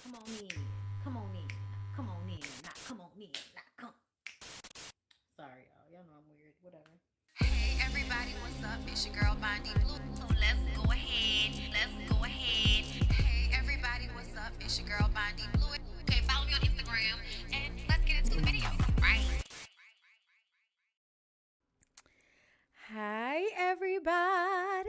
Come on in. Come on in. Come on in. Not come on in. Not come. Sorry, y'all. Y'all know I'm weird. Whatever. Hey everybody, what's up? It's your girl Bondi Blue. So let's go ahead. Let's go ahead. Hey everybody, what's up? It's your girl Bondi Blue. Okay, follow me on Instagram and let's get into the video. Right? Hi, everybody.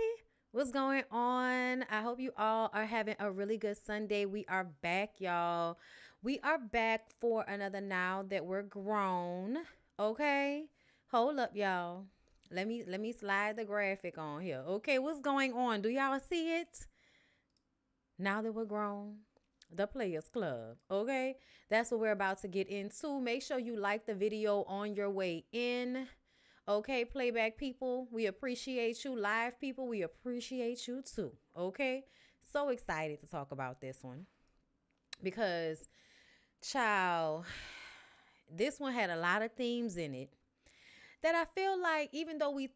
What's going on? I hope you all are having a really good Sunday. We are back, y'all. We are back for another Now That We're Grown. Okay? Hold up, y'all. Let me slide the graphic on here. Okay, what's going on? Do y'all see it? Now that we're grown, the Players Club. Okay? That's what we're about to get into. Make sure you like the video on your way in. Okay, playback people, we appreciate you. Live people, we appreciate you too. Okay, so excited to talk about this one because, child, this one had a lot of themes in it that I feel like even though we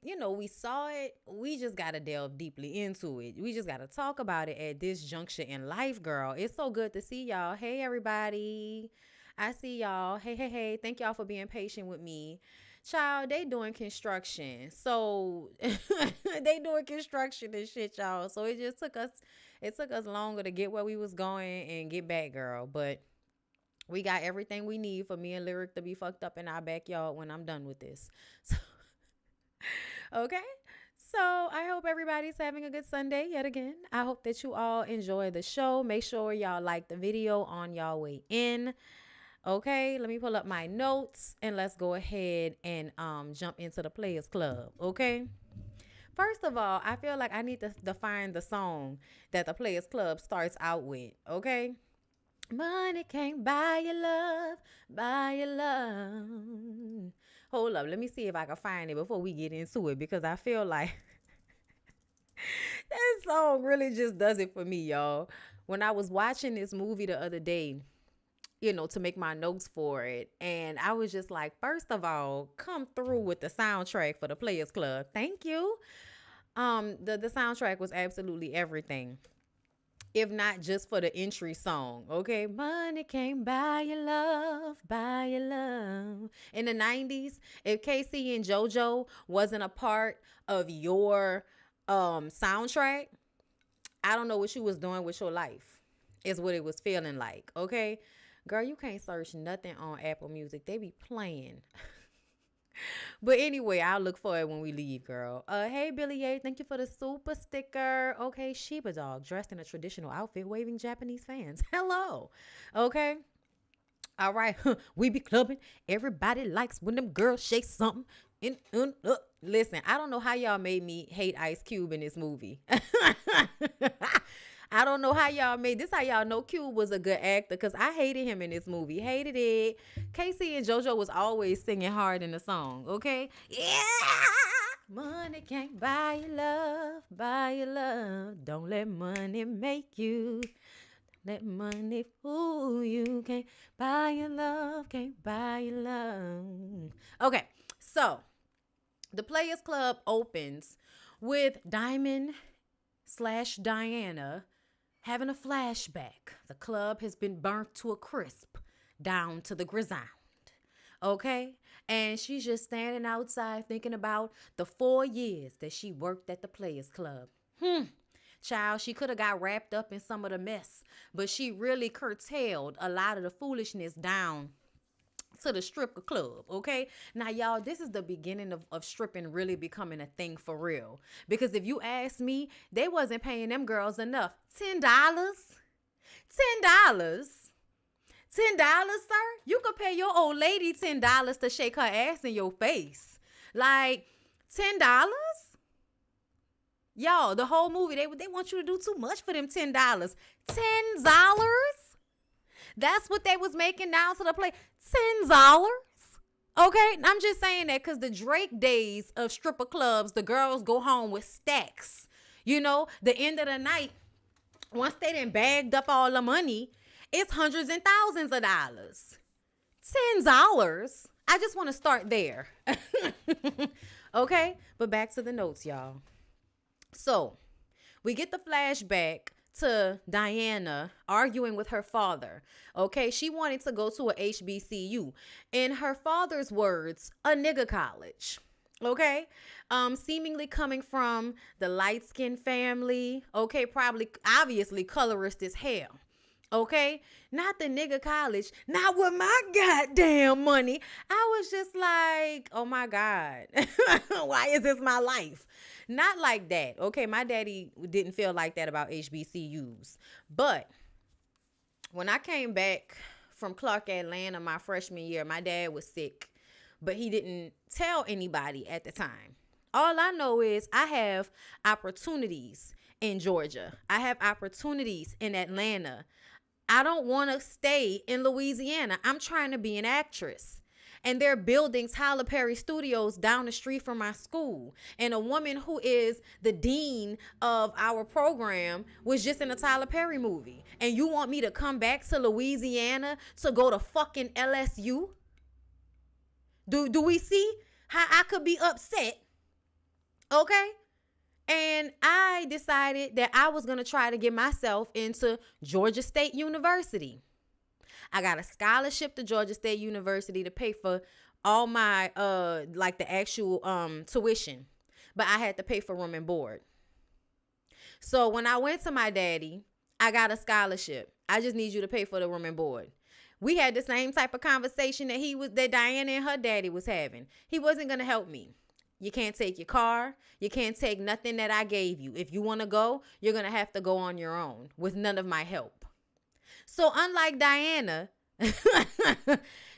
saw it, we just got to delve deeply into it. We just got to talk about it at this juncture in life, girl. It's so good to see y'all. Hey, everybody. I see y'all. Hey, hey, hey. Thank y'all for being patient with me. Child, they doing construction. So they doing construction and shit, y'all. So it took us longer to get where we was going and get back, girl. But we got everything we need for me and Lyric to be fucked up in our backyard when I'm done with this. So okay. So I hope everybody's having a good Sunday yet again. I hope that you all enjoy the show. Make sure y'all like the video on y'all way in. Okay, let me pull up my notes and let's go ahead and jump into the Players Club. Okay. First of all, I feel like I need to define the song that the Players Club starts out with. Okay. Money can't buy your love, buy your love. Hold up, let me see if I can find it before we get into it because I feel like that song really just does it for me, y'all. When I was watching this movie the other day, to make my notes for it. And I was just like, first of all, come through with the soundtrack for the Players Club. Thank you. The soundtrack was absolutely everything. If not just for the entry song, okay? Money can't buy your love, buy your love. In the 90s, if Casey and JoJo wasn't a part of your soundtrack, I don't know what you was doing with your life, is what it was feeling like, okay? Girl, you can't search nothing on Apple Music. They be playing. But anyway, I'll look for it when we leave, girl. Hey, Billy A, thank you for the super sticker. Okay, Sheba Dog, dressed in a traditional outfit, waving Japanese fans. Hello. Okay. All right. We be clubbing. Everybody likes when them girls shake something. Listen, I don't know how y'all made me hate Ice Cube in this movie. I don't know how y'all made this. How y'all know Cube was a good actor? Because I hated him in this movie. Hated it. Casey and JoJo was always singing hard in the song. Okay? Yeah. Money can't buy your love. Buy your love. Don't let money make you. Let money fool you. Can't buy your love. Can't buy your love. Okay. So the Players Club opens with Diamond/Diana having a flashback. The club has been burnt to a crisp, down to the grisound. Okay? And she's just standing outside thinking about the 4 years that she worked at the Players Club. Child, she could have got wrapped up in some of the mess, but she really curtailed a lot of the foolishness down to the stripper club. Okay, now y'all, this is the beginning of stripping really becoming a thing for real, because if you ask me, they wasn't paying them girls enough. $10, $10, sir. You could pay your old lady $10 to shake her ass in your face. Like $10. Y'all, the whole movie, they want you to do too much for them $10. $10. That's what they was making down to the play. $10. Okay, I'm just saying that because the Drake days of stripper clubs, the girls go home with stacks. The end of the night, once they done bagged up all the money, it's hundreds and thousands of dollars. $10. I just want to start there. Okay, but back to the notes, y'all. So we get the flashback to Diana arguing with her father. Okay, she wanted to go to a HBCU. In her father's words, a nigga college. Okay, seemingly coming from the light-skinned family. Okay, probably obviously colorist as hell. Okay, not the nigga college, not with my goddamn money. I was just like, oh my God, why is this my life? Not like that. Okay, my daddy didn't feel like that about HBCUs. But when I came back from Clark, Atlanta, my freshman year, my dad was sick, but he didn't tell anybody at the time. All I know is I have opportunities in Georgia. I have opportunities in Atlanta. I don't want to stay in Louisiana. I'm trying to be an actress. And they're building Tyler Perry Studios down the street from my school. And a woman who is the dean of our program was just in a Tyler Perry movie. And you want me to come back to Louisiana to go to fucking LSU? Do we see how I could be upset? Okay? And I decided that I was going to try to get myself into Georgia State University. I got a scholarship to Georgia State University to pay for all my, like the actual tuition. But I had to pay for room and board. So when I went to my daddy, I got a scholarship. I just need you to pay for the room and board. We had the same type of conversation that Diana and her daddy was having. He wasn't going to help me. You can't take your car. You can't take nothing that I gave you. If you want to go, you're going to have to go on your own with none of my help. So unlike Diana,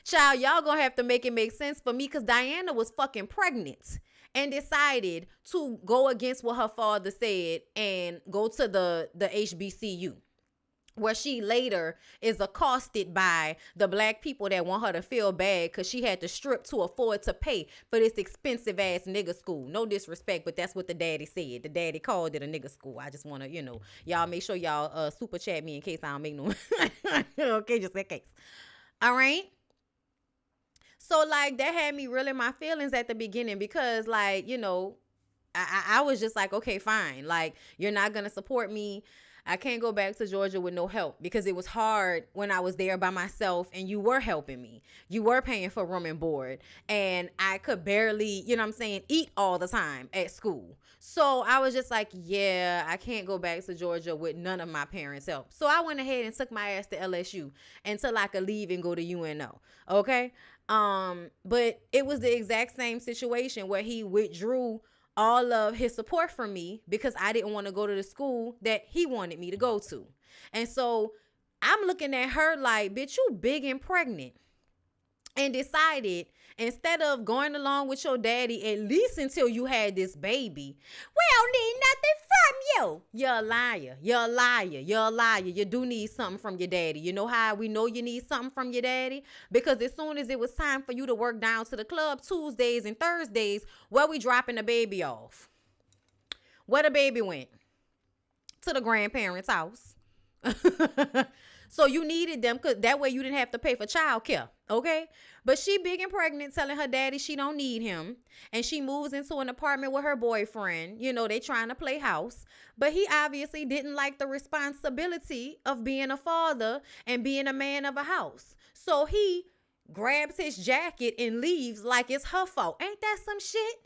child, y'all going to have to make it make sense for me because Diana was fucking pregnant and decided to go against what her father said and go to the HBCU. Where she later is accosted by the black people that want her to feel bad because she had to strip to afford to pay for this expensive ass nigga school. No disrespect, but that's what the daddy said. The daddy called it a nigga school. I just want to, y'all make sure y'all super chat me in case I don't make no. Okay, just in case. All right. So like that had me really my feelings at the beginning because like, I was just like, okay, fine. Like you're not going to support me. I can't go back to Georgia with no help because it was hard when I was there by myself and you were helping me. You were paying for room and board and I could barely, eat all the time at school. So I was just like, yeah, I can't go back to Georgia with none of my parents' help. So I went ahead and took my ass to LSU until I could leave and go to UNO. Okay. But it was the exact same situation where he withdrew all of his support from me because I didn't want to go to the school that he wanted me to go to. And so I'm looking at her like, bitch, you big and pregnant. And decided instead of going along with your daddy, at least until you had this baby, we don't need nothing from you. You're a liar. You're a liar. You're a liar. You do need something from your daddy. You know how we know you need something from your daddy? Because as soon as it was time for you to work down to the club Tuesdays and Thursdays, where we dropping the baby off? Where the baby went? To the grandparents' house. So you needed them because that way you didn't have to pay for childcare, okay? But she big and pregnant telling her daddy she don't need him. And she moves into an apartment with her boyfriend. They trying to play house. But he obviously didn't like the responsibility of being a father and being a man of a house. So he grabs his jacket and leaves like it's her fault. Ain't that some shit?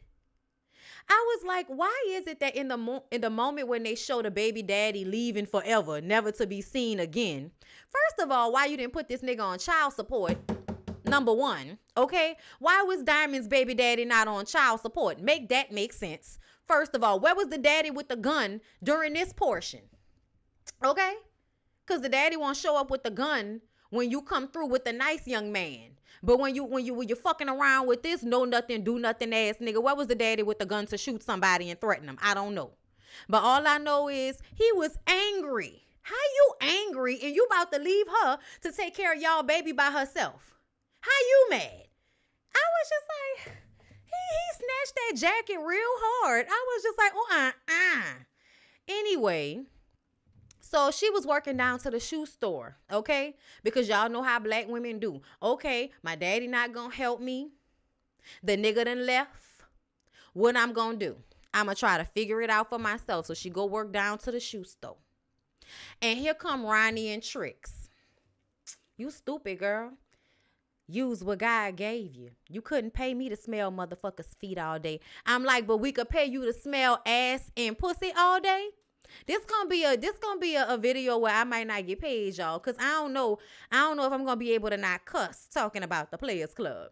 I was like, why is it that in the moment when they show the baby daddy leaving forever, never to be seen again? First of all, why you didn't put this nigga on child support? Number one, okay? Why was Diamond's baby daddy not on child support? Make that make sense. First of all, where was the daddy with the gun during this portion? Okay? Because the daddy won't show up with the gun when you come through with the nice young man. But when you're fucking around with this know nothing, do nothing ass nigga, where was the daddy with the gun to shoot somebody and threaten them? I don't know. But all I know is he was angry. How you angry and you about to leave her to take care of y'all baby by herself? How you mad? I was just like, he snatched that jacket real hard. I was just like, Anyway, so she was working down to the shoe store, okay? Because y'all know how black women do. Okay, my daddy not gonna help me. The nigga done left. What I'm gonna do? I'm gonna try to figure it out for myself. So she go work down to the shoe store. And here come Ronnie and Tricks. You stupid girl. Use what God gave you. You couldn't pay me to smell motherfuckers' feet all day. I'm like, but we could pay you to smell ass and pussy all day. This gonna be a video where I might not get paid, y'all, cause I don't know if I'm gonna be able to not cuss talking about the Players Club.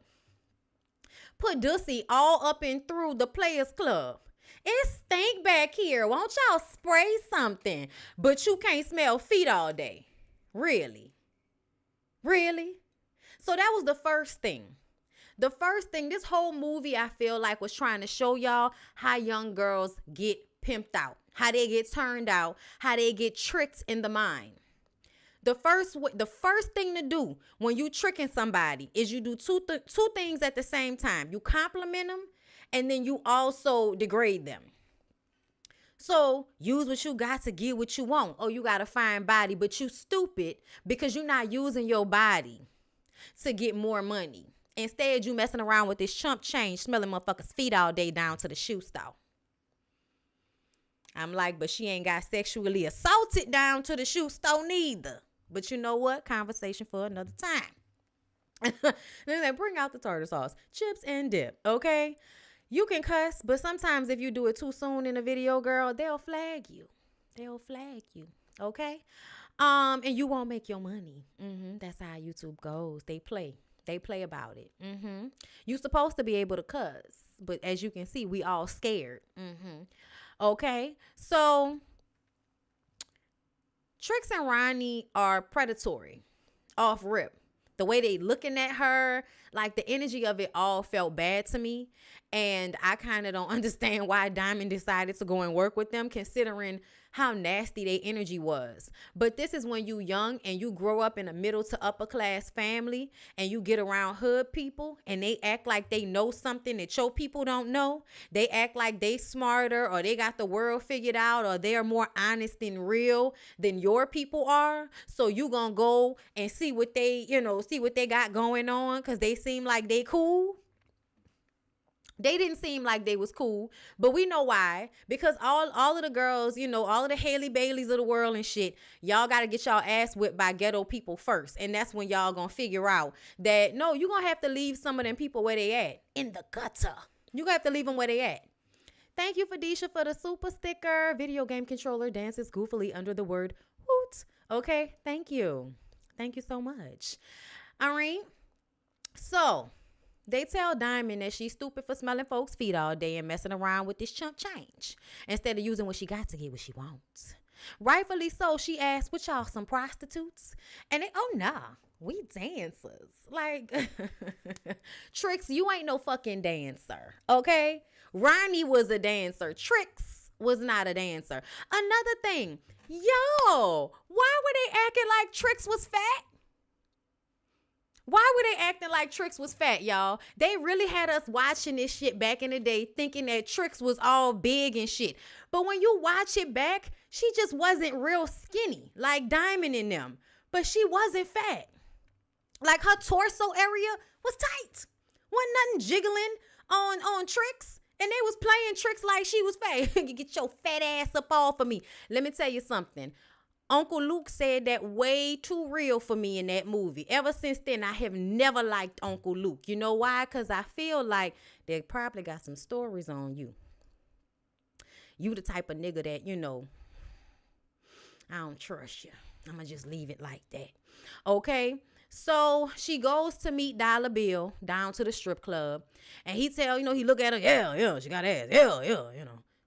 Put Dussy all up and through the Players Club. It stink back here. Won't y'all spray something? But you can't smell feet all day. Really? Really? So that was the first thing. The first thing, this whole movie, I feel like, was trying to show y'all how young girls get pimped out, how they get turned out, how they get tricked in the mind. The first thing to do when you tricking somebody is you do two things at the same time. You compliment them, and then you also degrade them. So use what you got to get what you want. Oh, you got a fine body, but you stupid because you're not using your body to get more money. Instead, you messing around with this chump change, smelling motherfuckers' feet all day down to the shoe store. I'm like, but she ain't got sexually assaulted down to the shoe store neither. But you know what? Conversation for another time. Then they bring out the tartar sauce, chips and dip, okay? You can cuss, but sometimes if you do it too soon in a video, girl, they'll flag you. They'll flag you, okay? And you won't make your money. That's how YouTube goes. They play about it. You supposed to be able to cuss, but as you can see, we all scared. Okay, so Tricks and Ronnie are predatory off rip. The way they looking at her, like the energy of it all felt bad to me. And I kind of don't understand why Diamond decided to go and work with them, considering how nasty their energy was. But this is when you young and you grow up in a middle to upper class family and you get around hood people and they act like they know something that your people don't know. They act like they smarter or they got the world figured out or they're more honest and real than your people are. So you gonna go and see what they got going on because they seem like they cool. They didn't seem like they was cool, but we know why. Because all of the girls, all of the Haley Baileys of the world and shit, y'all got to get y'all ass whipped by ghetto people first. And that's when y'all going to figure out that, no, you going to have to leave some of them people where they at. In the gutter. You going to have to leave them where they at. Thank you, Fadisha, for the super sticker. Video game controller dances goofily under the word hoot. Okay, thank you. Thank you so much. All right. So they tell Diamond that she's stupid for smelling folks' feet all day and messing around with this chump change instead of using what she got to get what she wants. Rightfully so, she asked, "What y'all, some prostitutes?" And they, "Oh, nah, we dancers." Like, Tricks, you ain't no fucking dancer, okay? Ronnie was a dancer. Tricks was not a dancer. Another thing, yo, why were they acting like Tricks was fat? Why were they acting like Tricks was fat, y'all? They really had us watching this shit back in the day thinking that Tricks was all big and shit. But when you watch it back, she just wasn't real skinny like Diamond in them. But she wasn't fat. Like her torso area was tight. Wasn't nothing jiggling on Tricks. And they was playing Tricks like she was fat. Get your fat ass up off of me. Let me tell you something. Uncle Luke said that way too real for me in that movie. Ever since then, I have never liked Uncle Luke. You know why? Because I feel like they probably got some stories on you. You the type of nigga that, I don't trust you. I'm going to just leave it like that. Okay? So she goes to meet Dollar Bill down to the strip club. And he he look at her, yeah, she got ass. Yeah,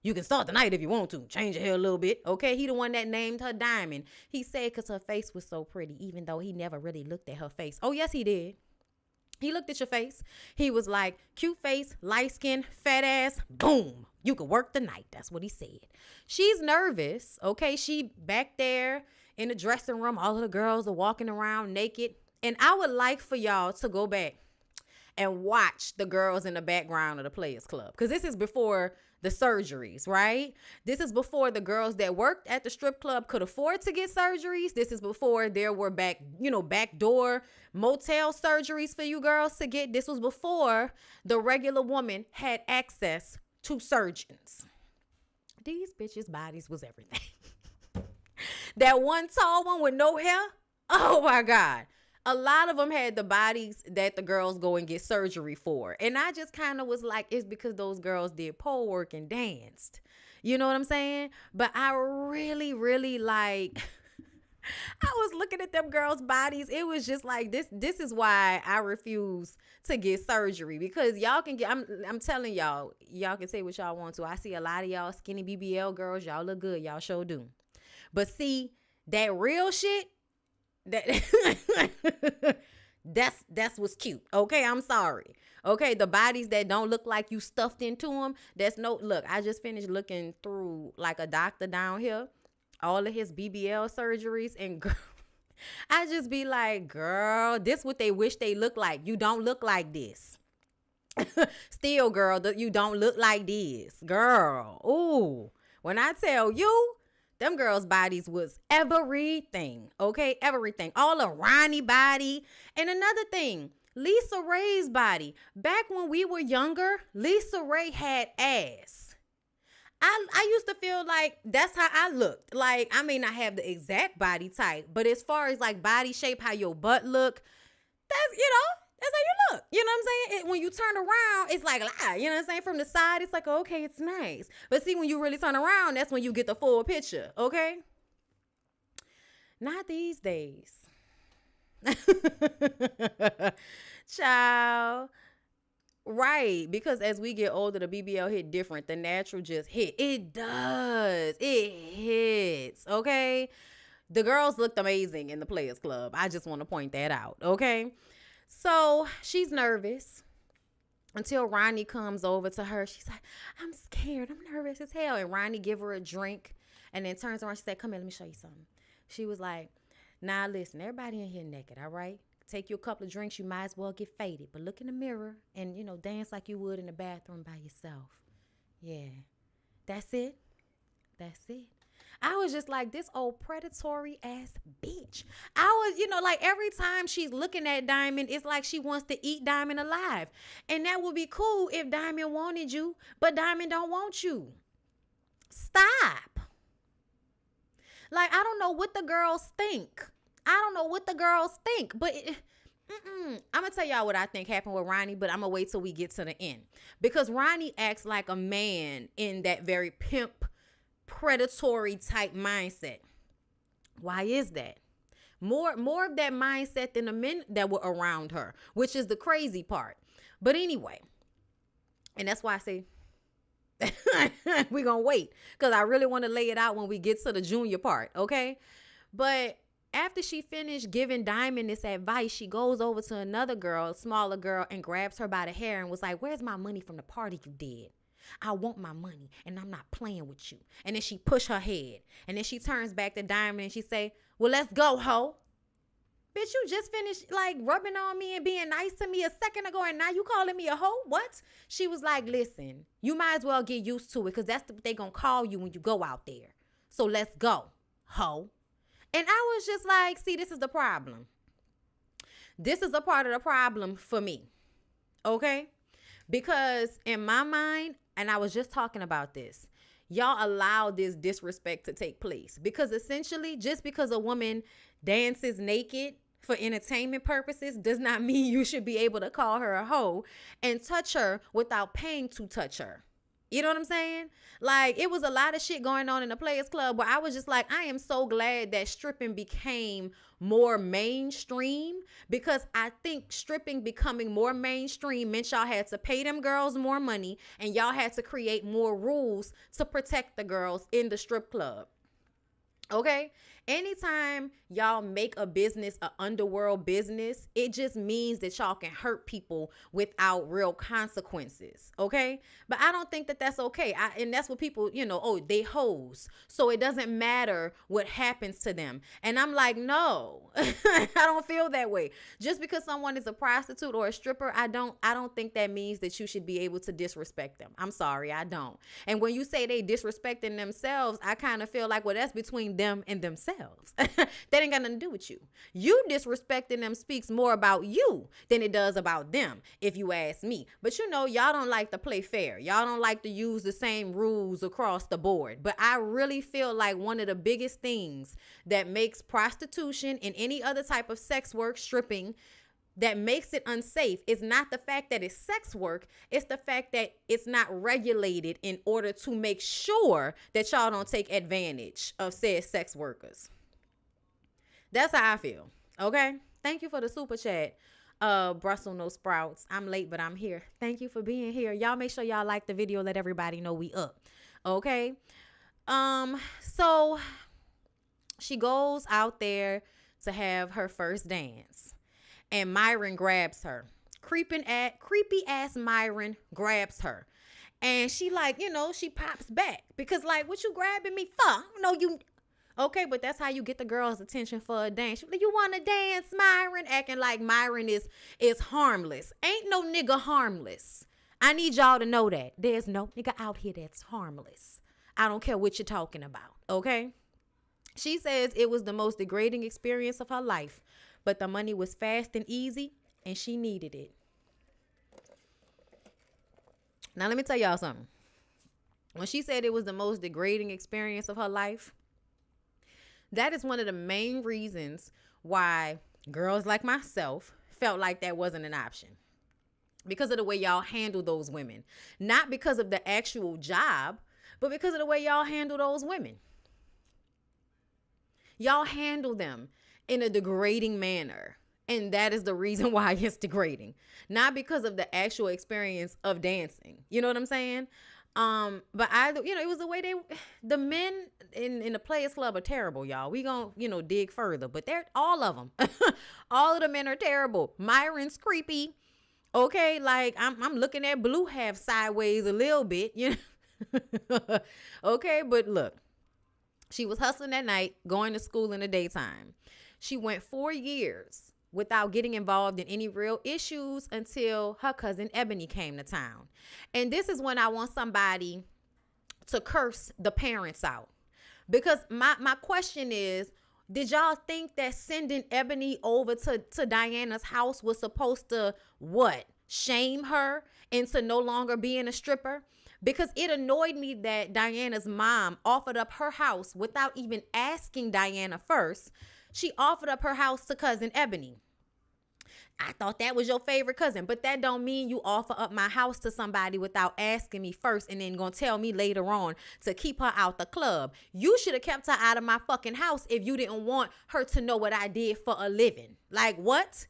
You can start the night if you want to. Change your hair a little bit. Okay, he the one that named her Diamond. He said because her face was so pretty, even though he never really looked at her face. Oh, yes, he did. He looked at your face. He was like, cute face, light skin, fat ass, boom. You could work the night. That's what he said. She's nervous. Okay, she back there in the dressing room. All of the girls are walking around naked. And I would like for y'all to go back and watch the girls in the background of the Players Club. Because this is before the surgeries, right? This is before the girls that worked at the strip club could afford to get surgeries. This is before there were backdoor motel surgeries for you girls to get. This was before the regular woman had access to surgeons. These bitches' bodies was everything. That one tall one with no hair. Oh my God. A lot of them had the bodies that the girls go and get surgery for. And I just kind of was like, it's because those girls did pole work and danced. You know what I'm saying? But I really, really like I was looking at them girls' bodies. It was just like this is why I refuse to get surgery, because y'all can get I'm telling y'all can say what y'all want to. I see a lot of y'all skinny BBL girls. Y'all look good. Y'all sure do. But see, that real shit, that that's what's cute. Okay, I'm sorry. Okay, the bodies that don't look like you stuffed into them, that's no look. I just finished looking through like a doctor down here, all of his BBL surgeries, and girl, I just be like, girl, this what they wish they look like. You don't look like this. Still, girl, you don't look like this, girl. Ooh, when I tell you, them girls' bodies was everything, okay? Everything. All the Ronnie body. And another thing, Lisa Ray's body. Back when we were younger, Lisa Ray had ass. I used to feel like that's how I looked. Like, I may not have the exact body type, but as far as like body shape, how your butt look, that's, that's how you look. You know what I'm saying? When you turn around, it's like, you know what I'm saying? From the side, it's like, okay, it's nice. But see, when you really turn around, that's when you get the full picture, okay? Not these days. Child. Right, because as we get older, the BBL hit different. The natural just hit. It does. It hits, okay? The girls looked amazing in the Players Club. I just want to point that out, okay? So she's nervous until Ronnie comes over to her. She's like, I'm scared. I'm nervous as hell. And Ronnie give her a drink and then turns around. She said, come here, let me show you something. She was like, nah, listen, everybody in here naked, all right? Take you a couple of drinks, you might as well get faded. But look in the mirror and, dance like you would in the bathroom by yourself. Yeah, that's it. That's it. I was just like, this old predatory ass bitch. I was, like every time she's looking at Diamond, it's like she wants to eat Diamond alive. And that would be cool if Diamond wanted you, but Diamond don't want you. Stop. Like, I don't know what the girls think. But I'm going to tell y'all what I think happened with Ronnie, but I'm going to wait till we get to the end. Because Ronnie acts like a man in that very pimp, predatory type mindset. Why is that? More of that mindset than the men that were around her, which is the crazy part. But anyway, and that's why I say we're going to wait, because I really want to lay it out when we get to the junior part, okay? But after she finished giving Diamond this advice, she goes over to another girl, a smaller girl, and grabs her by the hair and was like, where's my money from the party you did? I want my money, and I'm not playing with you. And then she push her head. And then she turns back to Diamond and she say, well, let's go, ho. Bitch, you just finished like rubbing on me and being nice to me a second ago, and now you calling me a hoe? What? She was like, listen, you might as well get used to it, because that's what they gonna call you when you go out there. So let's go, hoe. And I was just like, see, this is the problem. This is a part of the problem for me, okay? Because in my mind, and I was just talking about this, y'all allow this disrespect to take place. Because essentially, just because a woman dances naked for entertainment purposes does not mean you should be able to call her a hoe and touch her without paying to touch her. You know what I'm saying? Like, it was a lot of shit going on in the Players Club where I was just like, I am so glad that stripping became more mainstream, because I think stripping becoming more mainstream meant y'all had to pay them girls more money, and y'all had to create more rules to protect the girls in the strip club. Okay? Anytime y'all make a business an underworld business, it just means that y'all can hurt people without real consequences. Okay? But I don't think that that's okay. And that's what people, they hoes. So it doesn't matter what happens to them. And I'm like, no, I don't feel that way. Just because someone is a prostitute or a stripper, I don't think that means that you should be able to disrespect them. I'm sorry, I don't. And when you say they disrespecting themselves, I kind of feel like, well, that's between them and themselves. themselves. That ain't got nothing to do with you. You disrespecting them speaks more about you than it does about them, if you ask me. But you know, y'all don't like to play fair. Y'all don't like to use the same rules across the board. But I really feel like one of the biggest things that makes prostitution and any other type of sex work, stripping, that makes it unsafe is not the fact that it's sex work. It's the fact that it's not regulated in order to make sure that y'all don't take advantage of said sex workers. That's how I feel. Okay. Thank you for the super chat. Brussels no sprouts. I'm late, but I'm here. Thank you for being here. Y'all make sure y'all like the video. Let everybody know we up. Okay. So she goes out there to have her first dance. And Myron grabs her. Creepy ass Myron grabs her. And she like, you know, she pops back. Because like, what you grabbing me for? I don't know you. Okay, but that's how you get the girl's attention for a dance. She like, you want to dance, Myron? Acting like Myron is harmless. Ain't no nigga harmless. I need y'all to know that. There's no nigga out here that's harmless. I don't care what you're talking about. Okay? She says it was the most degrading experience of her life. But the money was fast and easy, and she needed it. Now, let me tell y'all something. When she said it was the most degrading experience of her life, that is one of the main reasons why girls like myself felt like that wasn't an option. Because of the way y'all handle those women. Not because of the actual job, but because of the way y'all handle those women. Y'all handle them in a degrading manner. And that is the reason why it's degrading. Not because of the actual experience of dancing. You know what I'm saying? But it was the way the men in the Players Club are terrible, y'all. We gonna, dig further. But they're all of them. All of the men are terrible. Myron's creepy. Okay, like I'm looking at Blue half sideways a little bit, Okay, but look. She was hustling that night, going to school in the daytime. She went 4 years without getting involved in any real issues until her cousin Ebony came to town. And this is when I want somebody to curse the parents out. Because my question is, did y'all think that sending Ebony over to Diana's house was supposed to, shame her into no longer being a stripper? Because it annoyed me that Diana's mom offered up her house without even asking Diana first. She offered up her house to cousin Ebony. I thought that was your favorite cousin, but that don't mean you offer up my house to somebody without asking me first and then gonna tell me later on to keep her out the club. You should have kept her out of my fucking house if you didn't want her to know what I did for a living. Like, what?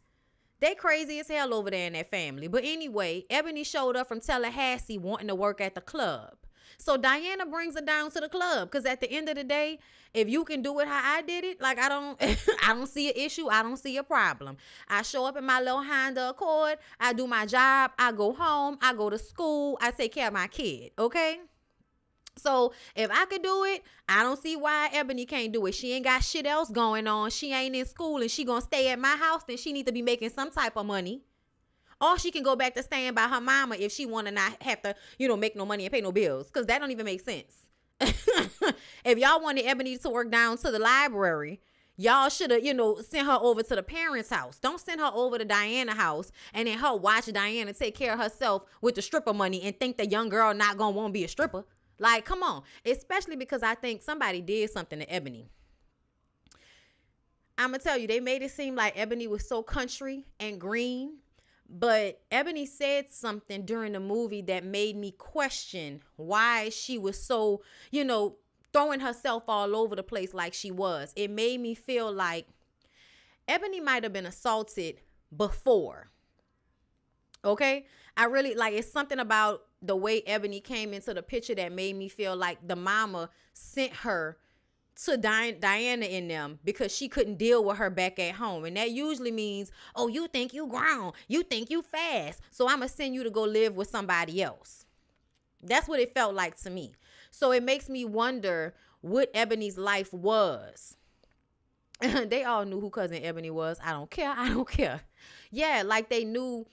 They crazy as hell over there in that family. But anyway, Ebony showed up from Tallahassee wanting to work at the club. So Diana brings her down to the club because at the end of the day, if you can do it how I did it, like I don't see an issue. I don't see a problem. I show up in my little Honda Accord. I do my job. I go home. I go to school. I take care of my kid. Okay? So if I could do it, I don't see why Ebony can't do it. She ain't got shit else going on. She ain't in school and she gonna stay at my house. Then she need to be making some type of money. Or she can go back to staying by her mama if she want to not have to, make no money and pay no bills. Because that don't even make sense. If y'all wanted Ebony to work down to the library, y'all should have, sent her over to the parents' house. Don't send her over to Diana's house and then her watch Diana take care of herself with the stripper money and think the young girl not going to want to be a stripper. Like, come on. Especially because I think somebody did something to Ebony. I'm going to tell you, they made it seem like Ebony was so country and green. But Ebony said something during the movie that made me question why she was so, throwing herself all over the place like she was. It made me feel like Ebony might have been assaulted before. Okay? I really, it's something about the way Ebony came into the picture that made me feel like the mama sent her to Diana in them because she couldn't deal with her back at home. And that usually means, oh, you think you grown. You think you fast. So I'm going to send you to go live with somebody else. That's what it felt like to me. So it makes me wonder what Ebony's life was. They all knew who cousin Ebony was. I don't care. Yeah, like they knew,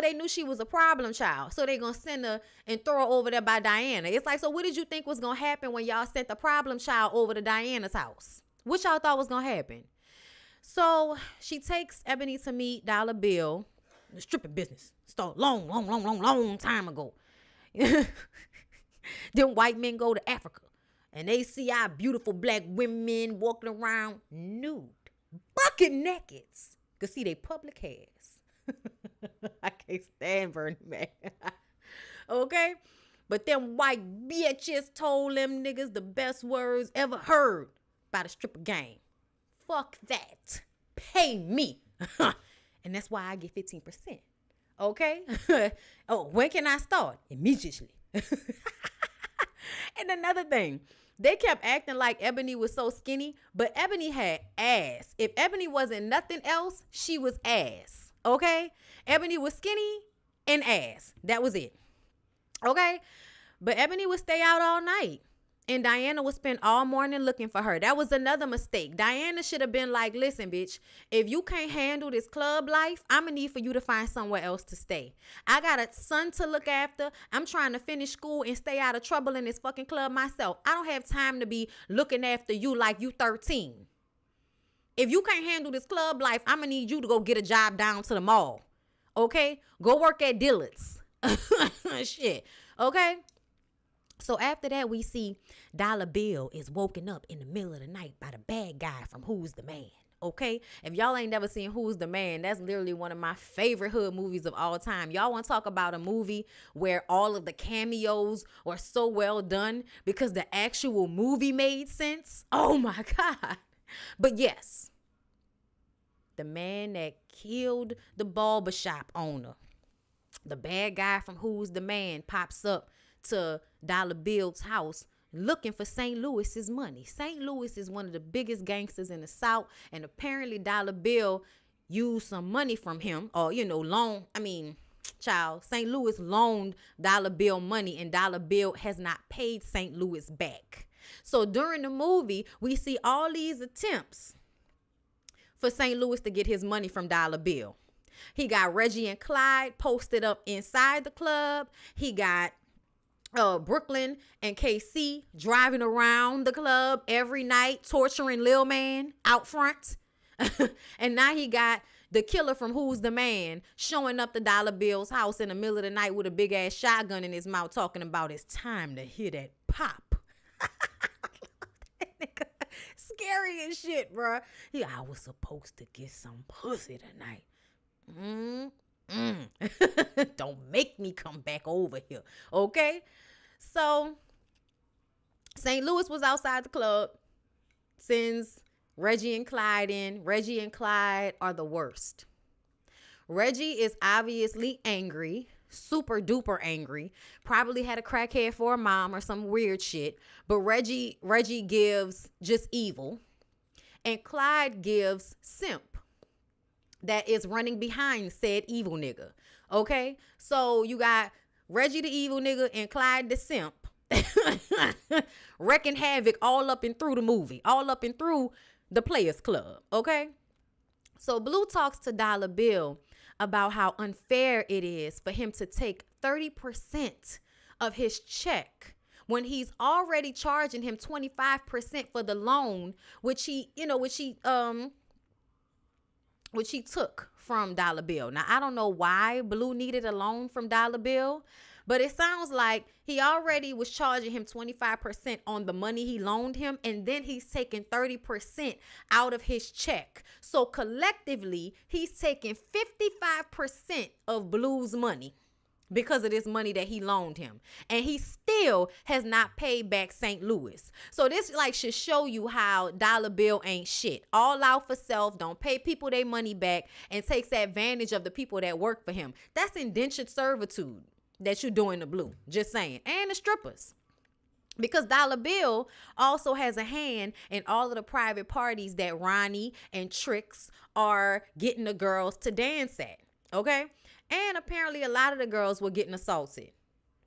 they knew she was a problem child. So they going to send her and throw her over there by Diana. It's like, so what did you think was going to happen when y'all sent the problem child over to Diana's house? What y'all thought was gonna happen? So she takes Ebony to meet Dollar Bill. The stripping business started long time ago. Then white men go to Africa and they see our beautiful black women walking around nude, bucket naked. Cause see they public hairs. I can't stand Bernie Mac. Okay? But them white bitches told them niggas the best words ever heard by the stripper game. Fuck that. Pay me. And that's why I get 15%. Okay? Oh, when can I start? Immediately. And another thing, they kept acting like Ebony was so skinny, but Ebony had ass. If Ebony wasn't nothing else, she was ass. Okay? Ebony was skinny and ass. That was it. Okay? But Ebony would stay out all night. And Diana would spend all morning looking for her. That was another mistake. Diana should have been like, listen, bitch, if you can't handle this club life, I'm going to need for you to find somewhere else to stay. I got a son to look after. I'm trying to finish school and stay out of trouble in this fucking club myself. I don't have time to be looking after you like you 13. If you can't handle this club life, I'm going to need you to go get a job down to the mall. Okay? Go work at Dillard's. Shit. Okay? So after that, we see Dollar Bill is woken up in the middle of the night by the bad guy from Who's the Man. Okay? If y'all ain't never seen Who's the Man, that's literally one of my favorite hood movies of all time. Y'all want to talk about a movie where all of the cameos are so well done because the actual movie made sense? Oh my God. But yes, the man that killed the barbershop owner, the bad guy from Who's the Man, pops up to Dollar Bill's house looking for St. Louis's money. St. Louis is one of the biggest gangsters in the South, and apparently Dollar Bill used some money from him, or St. Louis loaned Dollar Bill money, and Dollar Bill has not paid St. Louis back. So during the movie, we see all these attempts for St. Louis to get his money from Dollar Bill. He got Reggie and Clyde posted up inside the club. He got Brooklyn and KC driving around the club every night, torturing Lil Man out front. And now he got the killer from Who's the Man showing up to Dollar Bill's house in the middle of the night with a big ass shotgun in his mouth, talking about it's time to hear that pop. That nigga scary as shit, bro. I was supposed to get some pussy tonight. Don't make me come back over here. Okay? So St. Louis was outside the club, sends Reggie and Clyde in. Reggie and Clyde are the worst. Reggie is obviously angry, super duper angry, probably had a crackhead for a mom or some weird shit, but Reggie gives just evil, and Clyde gives simp that is running behind said evil nigga. Okay? So you got Reggie the evil nigga and Clyde the simp wrecking havoc all up and through the movie, all up and through the Players Club. Okay? So Blue talks to Dollar Bill about how unfair it is for him to take 30% of his check when he's already charging him 25% for the loan, which he took from Dollar Bill. Now, I don't know why Blue needed a loan from Dollar Bill, but it sounds like he already was charging him 25% on the money he loaned him, and then he's taking 30% out of his check. So collectively, he's taking 55% of Blue's money because of this money that he loaned him. And he still has not paid back St. Louis. So this should show you how Dollar Bill ain't shit. All out for self, don't pay people their money back, and takes advantage of the people that work for him. That's indentured servitude that you're doing to Blue. Just saying. And the strippers. Because Dollar Bill also has a hand in all of the private parties that Ronnie and Trix are getting the girls to dance at. Okay? And apparently a lot of the girls were getting assaulted.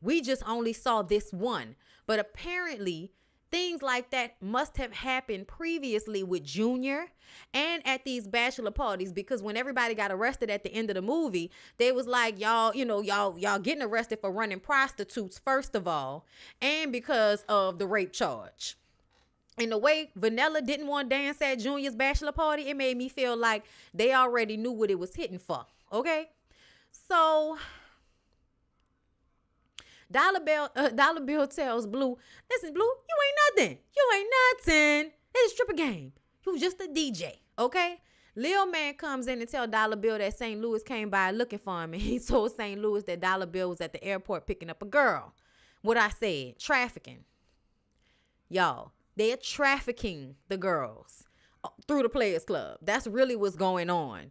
We just only saw this one. But apparently things like that must have happened previously with Junior and at these bachelor parties, because when everybody got arrested at the end of the movie, they was like, y'all getting arrested for running prostitutes, first of all, and because of the rape charge. And the way Vanilla didn't want to dance at Junior's bachelor party, it made me feel like they already knew what it was hitting for. Okay? So Dollar Bill tells Blue, listen, Blue, you ain't nothing. You ain't nothing. It's a stripper game. You was just a DJ. Okay? Lil Man comes in and tell Dollar Bill that St. Louis came by looking for him. And he told St. Louis that Dollar Bill was at the airport picking up a girl. What I said, trafficking. Y'all, they're trafficking the girls through the Players Club. That's really what's going on.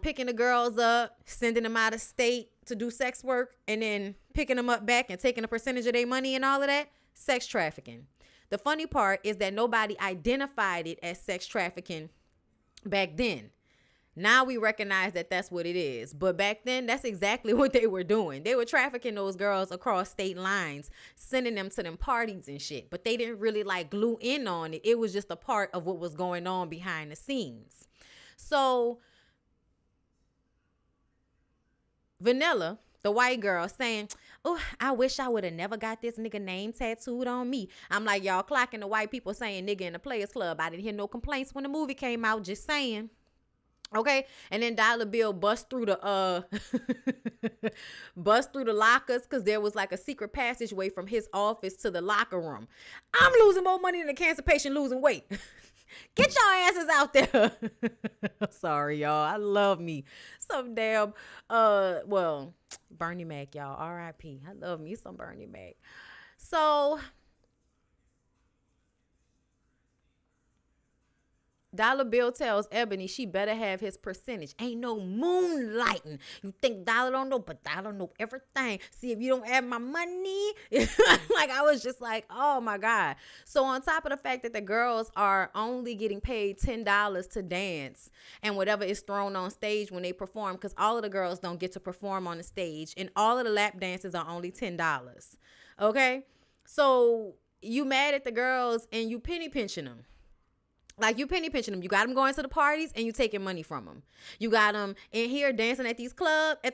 Picking the girls up, sending them out of state to do sex work, and then picking them up back and taking a percentage of their money and all of that. Sex trafficking. The funny part is that nobody identified it as sex trafficking back then. Now we recognize that that's what it is. But back then, that's exactly what they were doing. They were trafficking those girls across state lines, sending them to them parties and shit. But they didn't really like glue in on it. It was just a part of what was going on behind the scenes. So Vanilla, the white girl, saying, oh, I wish I would have never got this nigga name tattooed on me. I'm like, y'all clocking the white people saying nigga in the Players Club. I didn't hear no complaints when the movie came out, just saying. Okay, and then Dollar Bill bust through the lockers because there was like a secret passageway from his office to the locker room. I'm losing more money than a cancer patient losing weight. Get your asses out there. Sorry, y'all. I love me some damn Bernie Mac, y'all. R.I.P. I love me some Bernie Mac. So Dollar Bill tells Ebony she better have his percentage. Ain't no moonlighting. You think Dollar don't know, but Dollar know everything. See, if you don't have my money. Like, I was just like, oh my God. So on top of the fact that the girls are only getting paid $10 to dance and whatever is thrown on stage when they perform, because all of the girls don't get to perform on the stage and all of the lap dances are only $10. Okay? So you mad at the girls and you penny pinching them. Like, you penny pinching them. You got them going to the parties and you taking money from them. You got them in here dancing at the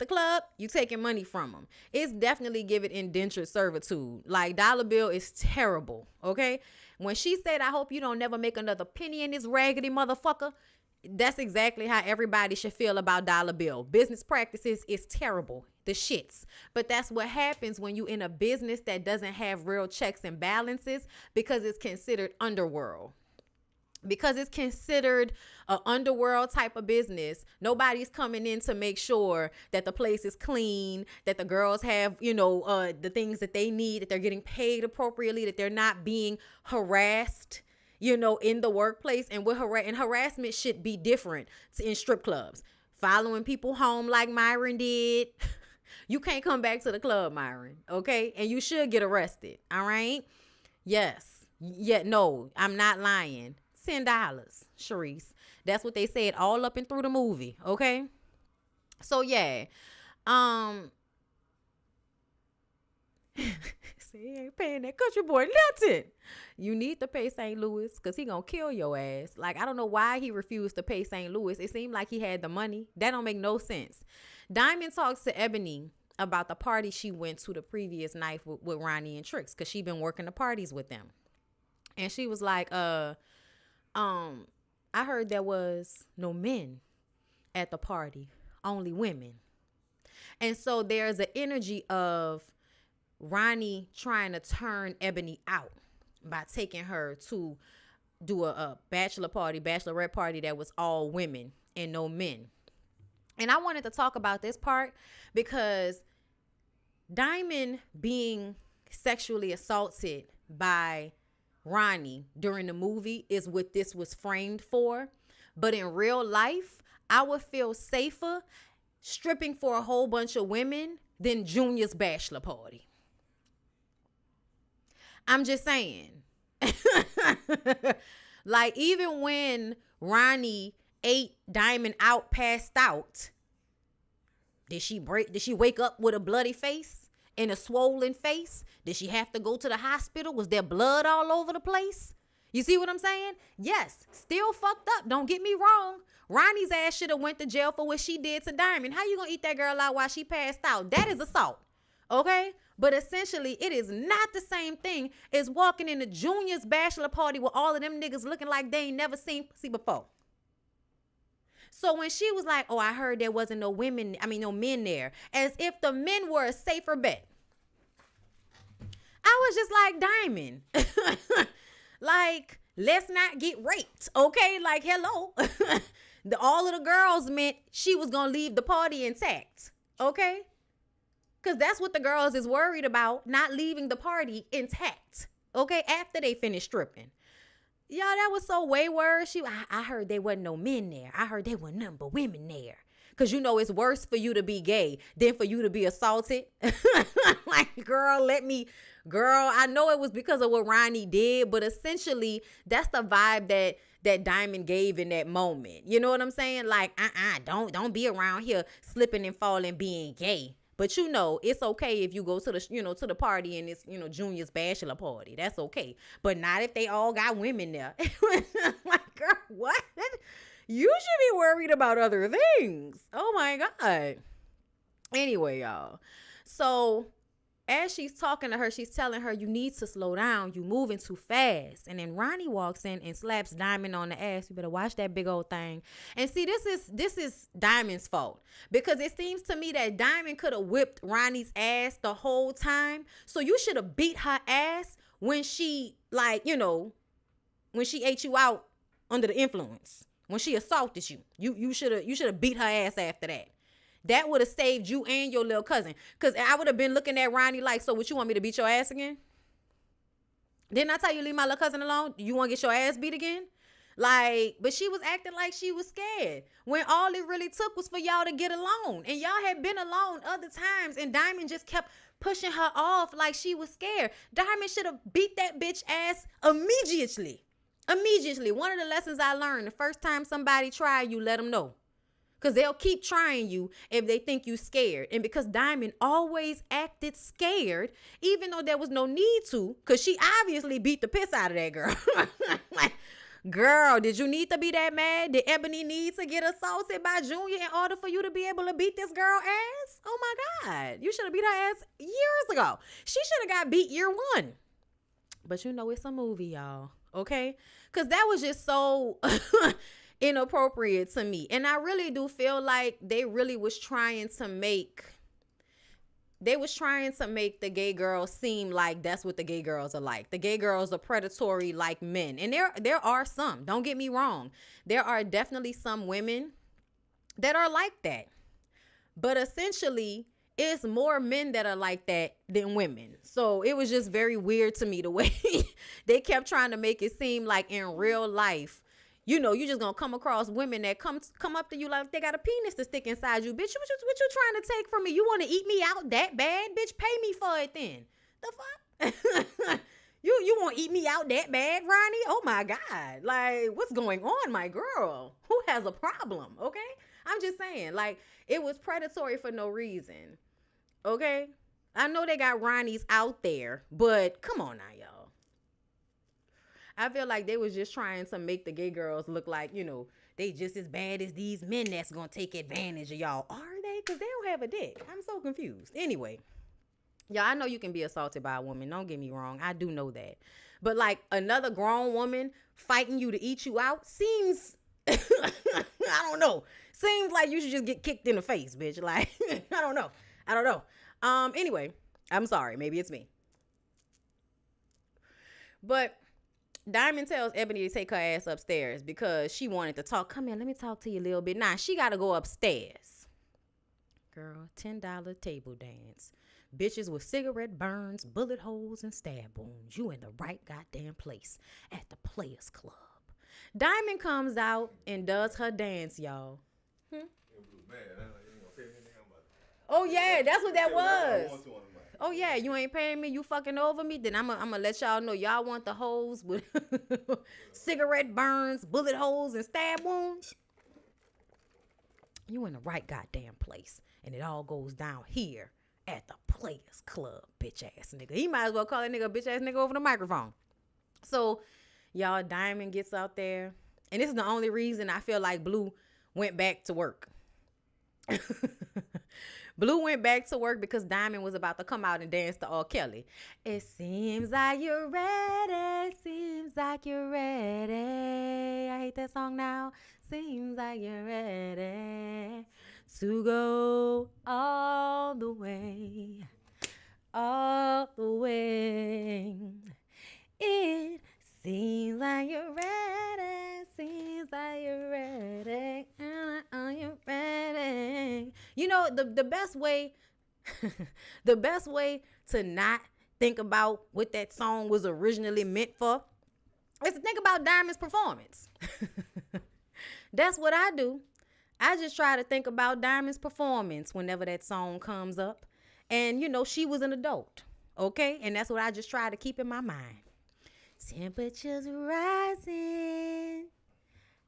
club, you taking money from them. It's definitely giving indentured servitude. Like, Dollar Bill is terrible, okay? When she said, I hope you don't never make another penny in this raggedy motherfucker, that's exactly how everybody should feel about Dollar Bill. Business practices is terrible. The shits. But that's what happens when you in a business that doesn't have real checks and balances, because it's considered underworld. Because it's considered an underworld type of business. Nobody's coming in to make sure that the place is clean, that the girls have, the things that they need, that they're getting paid appropriately, that they're not being harassed, in the workplace. And harassment should be different in strip clubs. Following people home like Myron did. You can't come back to the club, Myron. Okay? And you should get arrested. All right? Yes. Yeah, no, I'm not lying. $10, Sharice. That's what they said all up and through the movie, okay? So yeah. See, he ain't paying that country boy nothing. You need to pay St. Louis because he gonna kill your ass. Like, I don't know why he refused to pay St. Louis. It seemed like he had the money. That don't make no sense. Diamond talks to Ebony about the party she went to the previous night with Ronnie and Trix, because she been working the parties with them. And she was like, I heard there was no men at the party, only women. And so there's an energy of Ronnie trying to turn Ebony out by taking her to do a bachelorette party that was all women and no men. And I wanted to talk about this part because Diamond being sexually assaulted by Ronnie during the movie is what this was framed for. But in real life, I would feel safer stripping for a whole bunch of women than Junior's bachelor party. I'm just saying. Like, even when Ronnie ate Diamond out, passed out, did she wake up with a bloody face and a swollen face? Did she have to go to the hospital? Was there blood all over the place? You see what I'm saying? Yes, still fucked up. Don't get me wrong. Ronnie's ass should have went to jail for what she did to Diamond. How you gonna eat that girl out while she passed out? That is assault. Okay? But essentially, it is not the same thing as walking in the junior's bachelor party with all of them niggas looking like they ain't never seen pussy before. So when she was like, oh, I heard there wasn't no men there, as if the men were a safer bet. I was just like, Diamond, like, let's not get raped, okay? Like, hello. All of the girls meant she was going to leave the party intact, okay? Because that's what the girls is worried about, not leaving the party intact, okay, after they finish stripping. Y'all, that was so wayward. I heard there wasn't no men there. I heard there wasn't nothing but women there. Because, you know, it's worse for you to be gay than for you to be assaulted. Like, girl, I know it was because of what Ronnie did, but essentially, that's the vibe that Diamond gave in that moment. You know what I'm saying? Like, don't be around here slipping and falling being gay. But you know, it's okay if you go to the party and it's, Junior's bachelor party. That's okay. But not if they all got women there. Like, girl, what? You should be worried about other things. Oh my God. Anyway, y'all. So as she's talking to her, she's telling her, you need to slow down. You moving too fast. And then Ronnie walks in and slaps Diamond on the ass. You better watch that big old thing. And see, this is Diamond's fault. Because it seems to me that Diamond could have whipped Ronnie's ass the whole time. So you should have beat her ass when she, when she ate you out under the influence. When she assaulted you. You should have beat her ass after that. That would have saved you and your little cousin. Because I would have been looking at Ronnie like, so what, you want me to beat your ass again? Didn't I tell you leave my little cousin alone? You want to get your ass beat again? Like, but she was acting like she was scared. When all it really took was for y'all to get alone. And y'all had been alone other times. And Diamond just kept pushing her off like she was scared. Diamond should have beat that bitch ass immediately. Immediately. One of the lessons I learned, the first time somebody try you, let them know. Because they'll keep trying you if they think you scared. And because Diamond always acted scared, even though there was no need to, because she obviously beat the piss out of that girl. Like, girl, did you need to be that mad? Did Ebony need to get assaulted by Junior in order for you to be able to beat this girl ass? Oh my God. You should have beat her ass years ago. She should have got beat year one. But you know, it's a movie, y'all. Okay? Because that was just so inappropriate to me. And I really do feel like they really was trying to make the gay girls seem like that's what the gay girls are like. The gay girls are predatory like men. And there are some, don't get me wrong. There are definitely some women that are like that. But essentially, it's more men that are like that than women. So it was just very weird to me the way they kept trying to make it seem like in real life, you just gonna come across women that come up to you like they got a penis to stick inside you. Bitch, what you trying to take from me? You want to eat me out that bad? Bitch, pay me for it then. The fuck? You want to eat me out that bad, Ronnie? Oh my God. Like, what's going on, my girl? Who has a problem? Okay? I'm just saying, like, it was predatory for no reason. Okay? I know they got Ronnies out there, but come on now, y'all. I feel like they was just trying to make the gay girls look like, they just as bad as these men that's going to take advantage of y'all. Are they? Because they don't have a dick. I'm so confused. Anyway, y'all, I know you can be assaulted by a woman. Don't get me wrong. I do know that. But like another grown woman fighting you to eat you out seems, I don't know. Seems like you should just get kicked in the face, bitch. Like, I don't know. Anyway, I'm sorry. Maybe it's me. But Diamond tells Ebony to take her ass upstairs because she wanted to talk. Come here, let me talk to you a little bit. Nah, she got to go upstairs. Girl, $10 table dance. Bitches with cigarette burns, bullet holes, and stab wounds. You in the right goddamn place at the Players Club. Diamond comes out and does her dance, y'all. Oh, yeah, that's what that was. Oh, yeah, you ain't paying me, you fucking over me, then I'm gonna let y'all know y'all want the hoes with cigarette burns, bullet holes, and stab wounds. You in the right goddamn place. And it all goes down here at the Players Club, bitch ass nigga. He might as well call that nigga a bitch ass nigga over the microphone. So, y'all, Diamond gets out there. And this is the only reason I feel like Blue went back to work. Blue went back to work because Diamond was about to come out and dance to R. Kelly. It seems like you're ready. Seems like you're ready. I hate that song now. Seems like you're ready to go all the way. All the way. It seems like you're ready. Seems like you're ready. Are you ready? You know, the best way the best way to not think about what that song was originally meant for is to think about Diamond's performance. That's what I do. I just try to think about Diamond's performance whenever that song comes up. And, you know, she was an adult. Okay? And that's what I just try to keep in my mind. Temperatures rising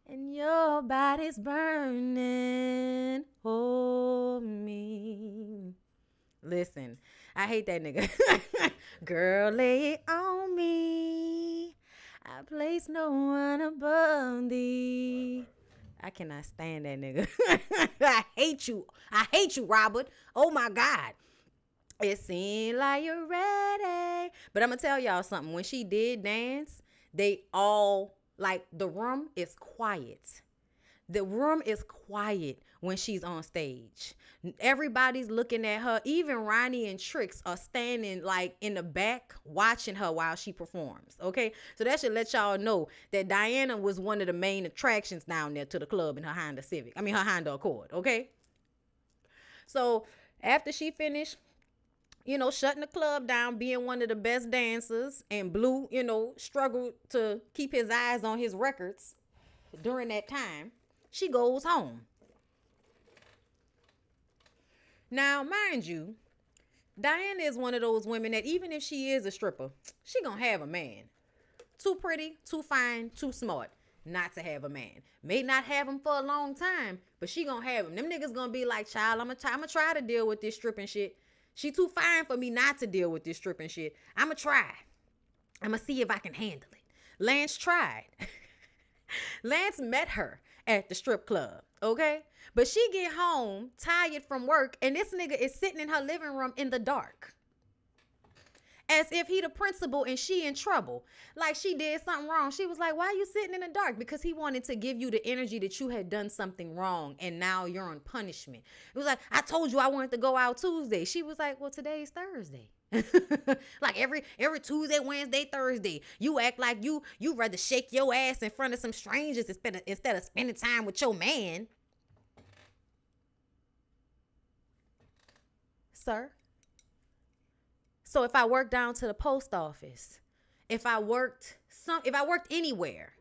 and your body's burning. Hold me. Listen, I hate that nigga. Girl, lay it on me. I place no one above thee. I cannot stand that nigga. I hate you. I hate you, Robert. Oh my God. It seemed like you're ready. But I'm going to tell y'all something. When she did dance, they all, like, the room is quiet. The room is quiet when she's on stage. Everybody's looking at her. Even Ronnie and Trix are standing, like, in the back watching her while she performs. Okay? So that should let y'all know that Diana was one of the main attractions down there to the club in her Honda Civic. I mean, her Honda Accord. Okay? So after she finished, you know, shutting the club down, being one of the best dancers, and Blue, you know, struggled to keep his eyes on his records during that time, she goes home. Now, mind you, Diana is one of those women that even if she is a stripper, she gonna have a man. Too pretty, too fine, too smart not to have a man. May not have him for a long time, but she gonna have him. Them niggas gonna be like, child, I'm gonna try to deal with this stripping shit. She too fine for me not to deal with this stripping shit. I'ma try. I'ma see if I can handle it. Lance tried. Lance met her at the strip club, okay? But she get home tired from work, and this nigga is sitting in her living room in the dark. As if he the principal and she in trouble. Like she did something wrong. She was like, why are you sitting in the dark? Because he wanted to give you the energy that you had done something wrong and now you're on punishment. It was like, I told you I wanted to go out Tuesday. She was like, well, today's Thursday. Like every Tuesday, Wednesday, Thursday, you act like you rather shake your ass in front of some strangers instead of spending time with your man. Sir? So if I worked down to the post office, if I worked anywhere,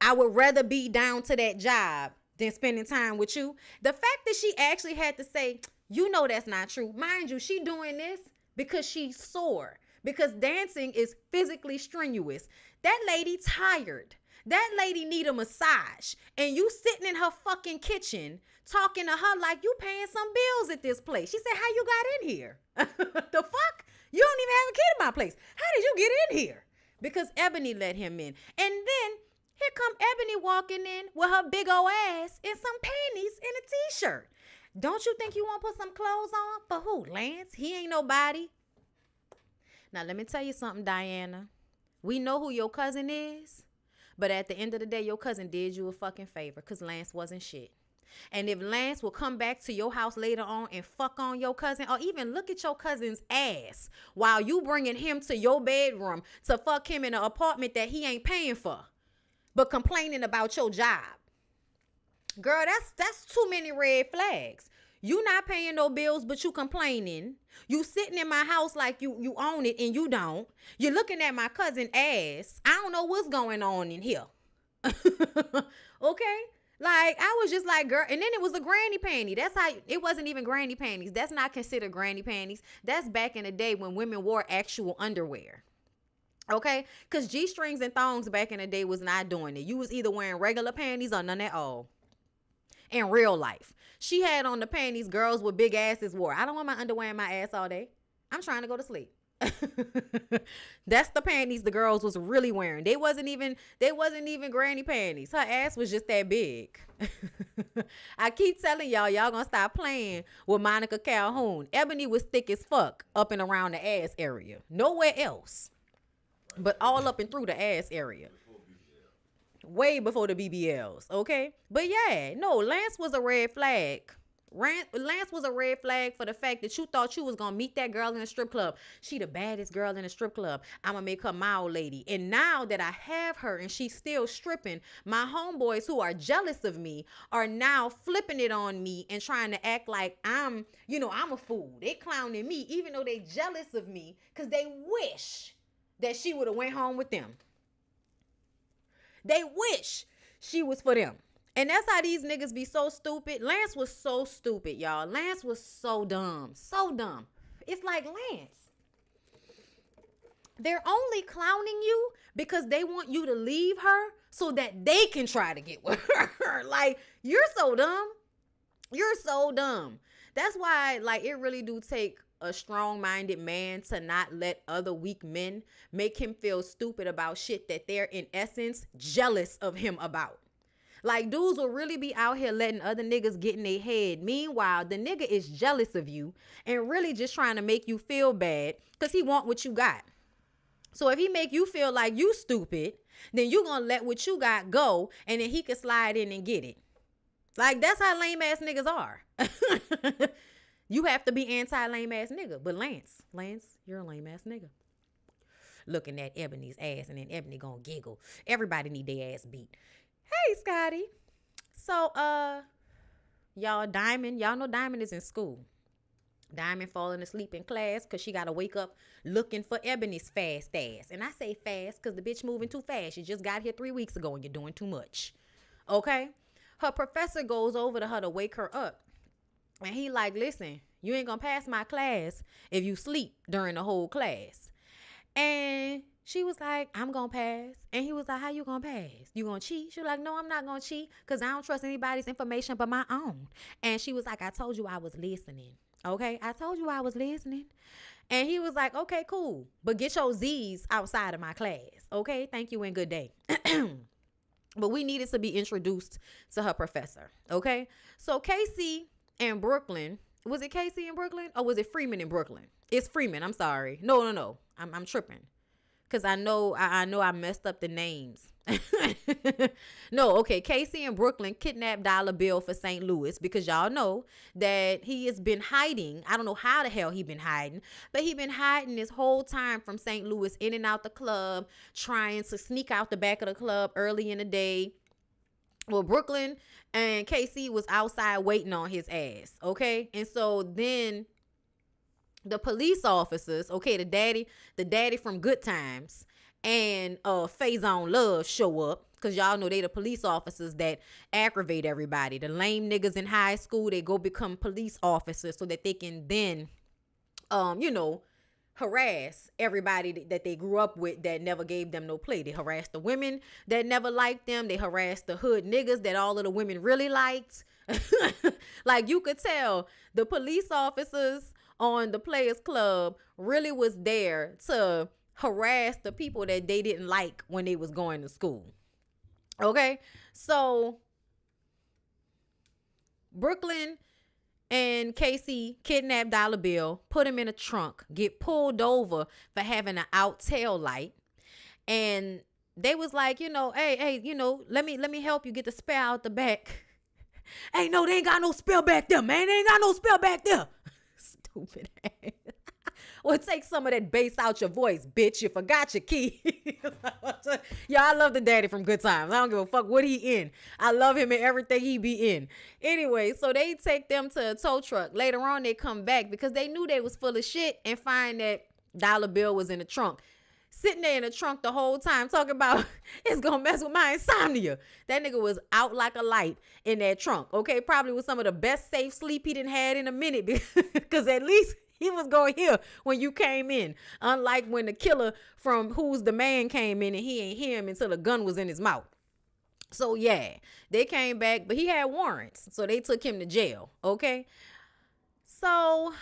I would rather be down to that job than spending time with you. The fact that she actually had to say, you know, that's not true. Mind you, she doing this because she's sore, because dancing is physically strenuous. That lady tired. That lady need a massage. And you sitting in her fucking kitchen talking to her like you paying some bills at this place. She said, how you got in here? The fuck? You don't even have a kid in my place. How did you get in here? Because Ebony let him in. And then here come Ebony walking in with her big old ass and some panties and a t-shirt. Don't you think you want to put some clothes on? For who? Lance? He ain't nobody. Now, let me tell you something, Diana. We know who your cousin is. But at the end of the day, your cousin did you a fucking favor because Lance wasn't shit. And if Lance will come back to your house later on and fuck on your cousin or even look at your cousin's ass while you bringing him to your bedroom to fuck him in an apartment that he ain't paying for, but complaining about your job. Girl, that's too many red flags. You not paying no bills, but you complaining. You sitting in my house like you own it and you don't. You're looking at my cousin ass. I don't know what's going on in here. Okay? Like, I was just like, girl, and then it was a granny panty. That's how, it wasn't even granny panties. That's not considered granny panties. That's back in the day when women wore actual underwear. Okay? Because G-strings and thongs back in the day was not doing it. You was either wearing regular panties or none at all. In real life. She had on the panties girls with big asses wore. I don't want my underwear in my ass all day. I'm trying to go to sleep. That's the panties the girls was really wearing. They wasn't even granny panties. Her ass was just that big. I keep telling y'all gonna stop playing with Monica Calhoun. Ebony was thick as fuck up and around the ass area. Nowhere else. But all up and through the ass area. Way before the BBLs, okay? But yeah, no, Lance was a red flag. Lance was a red flag for the fact that you thought you was gonna meet that girl in a strip club. She the baddest girl in a strip club. I'm gonna make her my old lady. And now that I have her and she's still stripping, my homeboys who are jealous of me are now flipping it on me and trying to act like I'm a fool. They clowning me even though they jealous of me because they wish that she would have went home with them. They wish she was for them. And that's how these niggas be so stupid. Lance was so stupid, y'all. Lance was so dumb. So dumb. It's like, Lance, they're only clowning you because they want you to leave her so that they can try to get with her. Like, you're so dumb. You're so dumb. That's why, like, it really do take a strong-minded man to not let other weak men make him feel stupid about shit that they're, in essence, jealous of him about. Like, dudes will really be out here letting other niggas get in their head. Meanwhile, the nigga is jealous of you and really just trying to make you feel bad because he want what you got. So if he make you feel like you stupid, then you gonna let what you got go and then he can slide in and get it. Like, that's how lame ass niggas are. You have to be anti-lame ass nigga. But Lance, you're a lame ass nigga. Looking at Ebony's ass and then Ebony gonna giggle. Everybody need their ass beat. Hey, Scotty. So, y'all know Diamond is in school. Diamond falling asleep in class because she got to wake up looking for Ebony's fast ass. And I say fast because the bitch moving too fast. She just got here 3 weeks ago and you're doing too much. Okay? Her professor goes over to her to wake her up. And he like, listen, you ain't going to pass my class if you sleep during the whole class. And she was like, I'm going to pass. And he was like, how you going to pass? You going to cheat? She was like, no, I'm not going to cheat because I don't trust anybody's information but my own. And she was like, I told you I was listening. Okay? I told you I was listening. And he was like, okay, cool. But get your Z's outside of my class. Okay? Thank you and good day. But we needed to be introduced to her professor. Okay? So Casey and Brooklyn, was it Casey in Brooklyn or was it Freeman in Brooklyn? It's Freeman. I'm sorry. No. I'm tripping. Because I know I messed up the names. No, okay. Casey and Brooklyn kidnapped Dollar Bill for St. Louis because y'all know that he has been hiding. I don't know how the hell he been hiding, but he been hiding this whole time from St. Louis in and out the club, trying to sneak out the back of the club early in the day. Well, Brooklyn and Casey was outside waiting on his ass, okay? And so then the police officers, okay, the daddy from Good Times and Faison Love show up because y'all know they the police officers that aggravate everybody. The lame niggas in high school, they go become police officers so that they can then, harass everybody that they grew up with that never gave them no play. They harassed the women that never liked them. They harassed the hood niggas that all of the women really liked. Like, you could tell the police officers on the Players Club really was there to harass the people that they didn't like when they was going to school. Okay? So Brooklyn and Casey kidnapped Dollar Bill, put him in a trunk, get pulled over for having an out tail light. And they was like, hey, let me help you get the spare out the back. Hey, no, they ain't got no spare back there, man. They ain't got no spare back there. Stupid ass. Well, take some of that bass out your voice, bitch. You forgot your key. Yeah, I love the daddy from Good Times. I don't give a fuck what he in. I love him in everything he be in. Anyway, so they take them to a tow truck. Later on, they come back because they knew they was full of shit and find that Dollar Bill was in the trunk. Sitting there in the trunk the whole time talking about it's gonna mess with my insomnia. That nigga was out like a light in that trunk. Okay, probably was some of the best safe sleep he done had in a minute because at least he was going here when you came in. Unlike when the killer from Who's the Man came in and he ain't hear him until the gun was in his mouth. So yeah, they came back, but he had warrants. So they took him to jail. Okay. So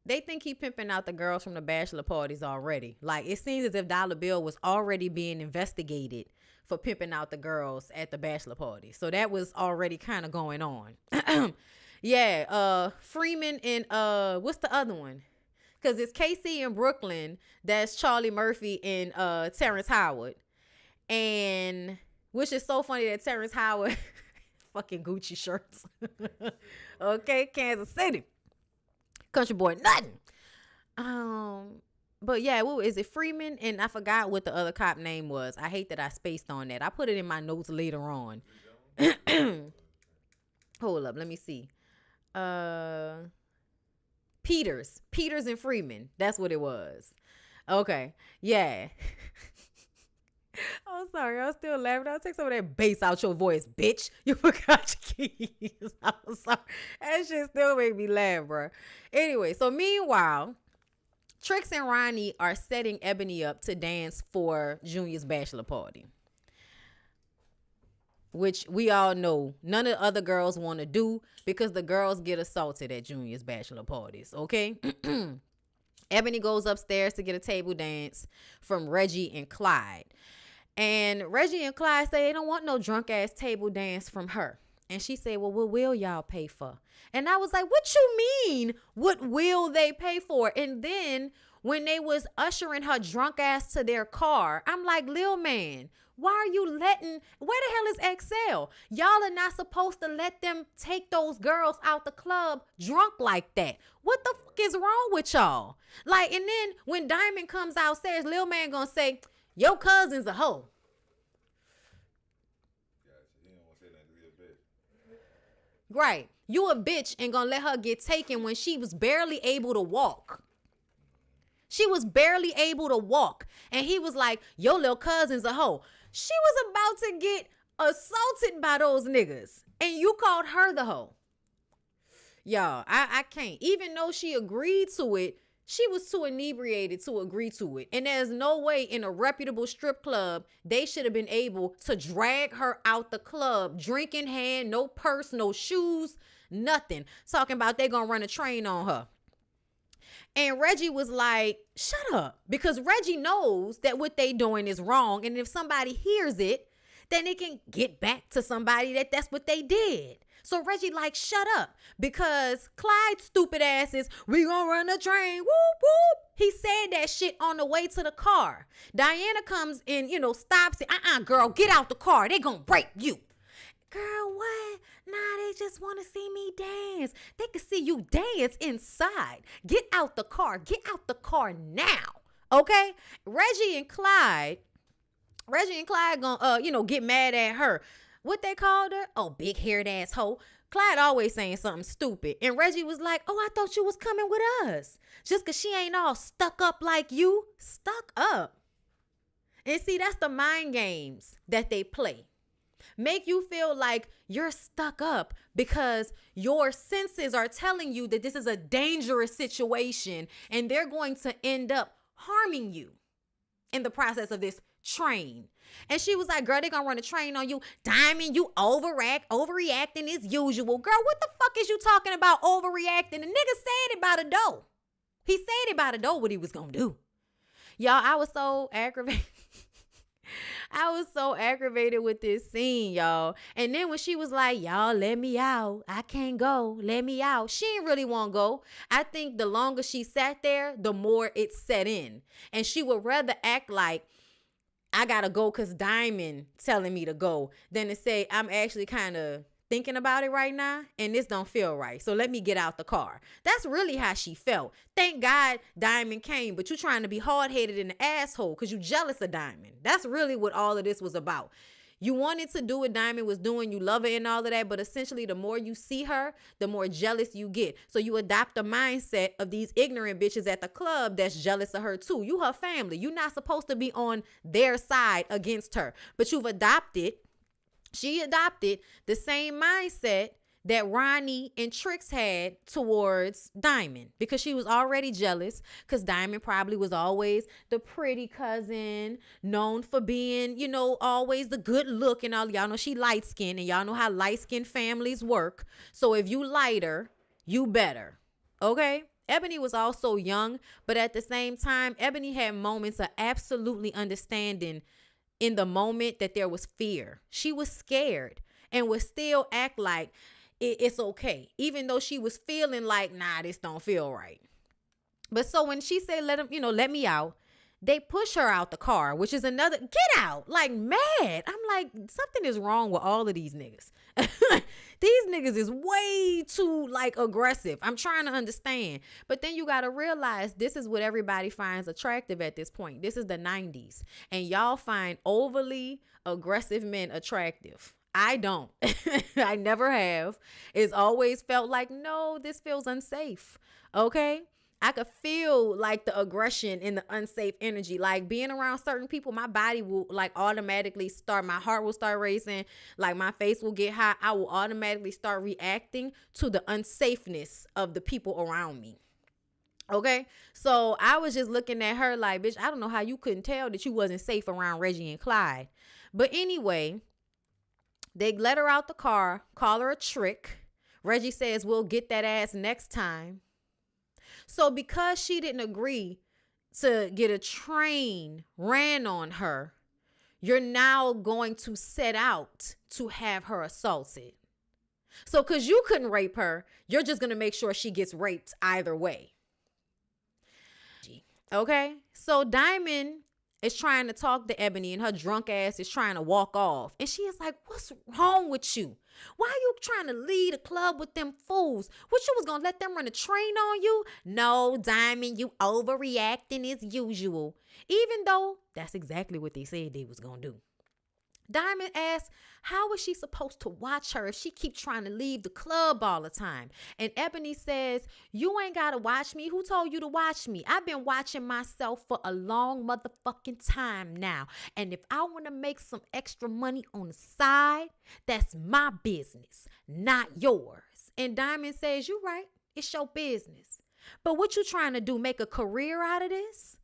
they think he pimping out the girls from the bachelor parties already. Like, it seems as if Dollar Bill was already being investigated for pimping out the girls at the bachelor party. So that was already kind of going on. Yeah, Freeman and what's the other one? Because it's KC in Brooklyn. That's Charlie Murphy and Terrence Howard. And which is so funny that Terrence Howard fucking Gucci shirts. Okay, Kansas City. Country boy, nothing. But yeah, what is it? Freeman, and I forgot what the other cop name was. I hate that I spaced on that. I put it in my notes later on. Hold up, let me see. Peters and Freeman. That's what it was. Okay, yeah. Oh, sorry, I'm still laughing. I'll take some of that bass out your voice, bitch. You forgot your keys. I'm sorry. That shit still make me laugh, bro. Anyway, so meanwhile, Trix and Ronnie are setting Ebony up to dance for Junior's bachelor party, which we all know none of the other girls want to do because the girls get assaulted at Junior's bachelor parties, okay? Ebony goes upstairs to get a table dance from Reggie and Clyde. And Reggie and Clyde say they don't want no drunk ass table dance from her. And she said, well, what will y'all pay for? And I was like, what you mean? What will they pay for? And then when they was ushering her drunk ass to their car, I'm like, Lil man, why are you letting, where the hell is XL? Y'all are not supposed to let them take those girls out the club drunk like that. What the fuck is wrong with y'all? Like, and then when Diamond comes outstairs, Lil man gonna say, your cousin's a hoe. Right. You a bitch and gonna let her get taken when she was barely able to walk. She was barely able to walk. And he was like, your little cousin's a hoe. She was about to get assaulted by those niggas. And you called her the hoe. Y'all, I can't. Even though she agreed to it, she was too inebriated to agree to it. And there's no way in a reputable strip club they should have been able to drag her out the club, drink in hand, no purse, no shoes, nothing. Talking about they gonna run a train on her. And Reggie was like, shut up. Because Reggie knows that what they doing is wrong. And if somebody hears it, then it can get back to somebody that that's what they did. So Reggie like, shut up. Because Clyde's stupid ass is, we gonna run a train, whoop, whoop. He said that shit on the way to the car. Diana comes in, stops it. Girl, get out the car. They gonna break you. Girl, what? Nah, they just want to see me dance. They can see you dance inside. Get out the car. Get out the car now. Okay? Reggie and Clyde gonna, get mad at her. What they called her? Oh, big haired ass hoe. Clyde always saying something stupid. And Reggie was like, oh, I thought you was coming with us. Just because she ain't all stuck up like you. Stuck up. And see, that's the mind games that they play. Make you feel like you're stuck up because your senses are telling you that this is a dangerous situation and they're going to end up harming you in the process of this train. And she was like, girl, they gonna run a train on you. Diamond, you overreacting as usual. Girl, what the fuck is you talking about overreacting? The nigga said it by the door. He said it by the door what he was gonna do. Y'all, I was so aggravated. I was so aggravated with this scene, y'all. And then when she was like, y'all, let me out. I can't go. Let me out. She didn't really want to go. I think the longer she sat there, the more it set in. And she would rather act like, I gotta go because Diamond telling me to go, than to say, I'm actually kind of thinking about it right now and this don't feel right. So let me get out the car. That's really how she felt. Thank God Diamond came, but you trying to be hard-headed in the asshole because you jealous of Diamond. That's really what all of this was about. You wanted to do what Diamond was doing. You love her and all of that. But essentially, the more you see her, the more jealous you get. So you adopt the mindset of these ignorant bitches at the club that's jealous of her too. You her family. You're not supposed to be on their side against her. But she adopted the same mindset that Ronnie and Trix had towards Diamond because she was already jealous because Diamond probably was always the pretty cousin known for being, always the good look and all. Y'all know she light skinned and y'all know how light skinned families work. So if you lighter, you better. Okay. Ebony was also young, but at the same time, Ebony had moments of absolutely understanding in the moment that there was fear. She was scared and would still act like it's okay, even though she was feeling like, nah, this don't feel right. But so when she said, let me out, they push her out the car, which is another, get out, like mad. I'm like, something is wrong with all of these niggas. These niggas is way too like aggressive. I'm trying to understand. But then you got to realize this is what everybody finds attractive at this point. This is the 90s. And y'all find overly aggressive men attractive. I don't. I never have. It's always felt like, no, this feels unsafe. Okay? I could feel like the aggression and the unsafe energy. Like being around certain people, my body will like automatically start, my heart will start racing, like my face will get hot. I will automatically start reacting to the unsafeness of the people around me. Okay, so I was just looking at her like, bitch, I don't know how you couldn't tell that you wasn't safe around Reggie and Clyde. But anyway, they let her out the car, call her a trick. Reggie says, we'll get that ass next time. So because she didn't agree to get a train ran on her, you're now going to set out to have her assaulted. So because you couldn't rape her, you're just going to make sure she gets raped either way. Okay? So Diamond is trying to talk to Ebony and her drunk ass is trying to walk off. And she is like, what's wrong with you? Why are you trying to lead a club with them fools? What, you was going to let them run a train on you? No, Diamond, you overreacting as usual. Even though that's exactly what they said they was going to do. Diamond asks, how is she supposed to watch her if she keeps trying to leave the club all the time? And Ebony says, you ain't got to watch me. Who told you to watch me? I've been watching myself for a long motherfucking time now. And if I want to make some extra money on the side, that's my business, not yours. And Diamond says, you right. It's your business. But what you trying to do, make a career out of this?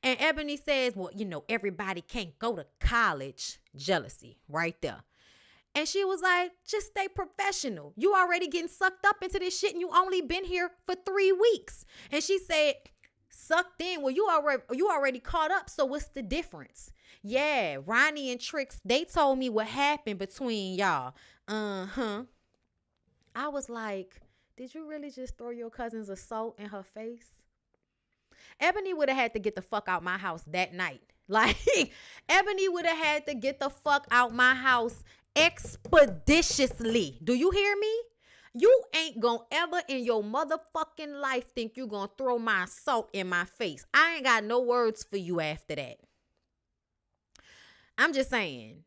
And Ebony says, well, everybody can't go to college. Jealousy right there. And she was like, just stay professional. You already getting sucked up into this shit and you only been here for 3 weeks. And she said, sucked in. Well, you already caught up. So what's the difference? Yeah, Ronnie and Trix, they told me what happened between y'all. I was like, did you really just throw your cousin's assault in her face? Ebony would have had to get the fuck out my house that night. Like, Ebony would have had to get the fuck out my house expeditiously. Do you hear me? You ain't gonna ever in your motherfucking life think you gonna throw my assault in my face. I ain't got no words for you after that. I'm just saying.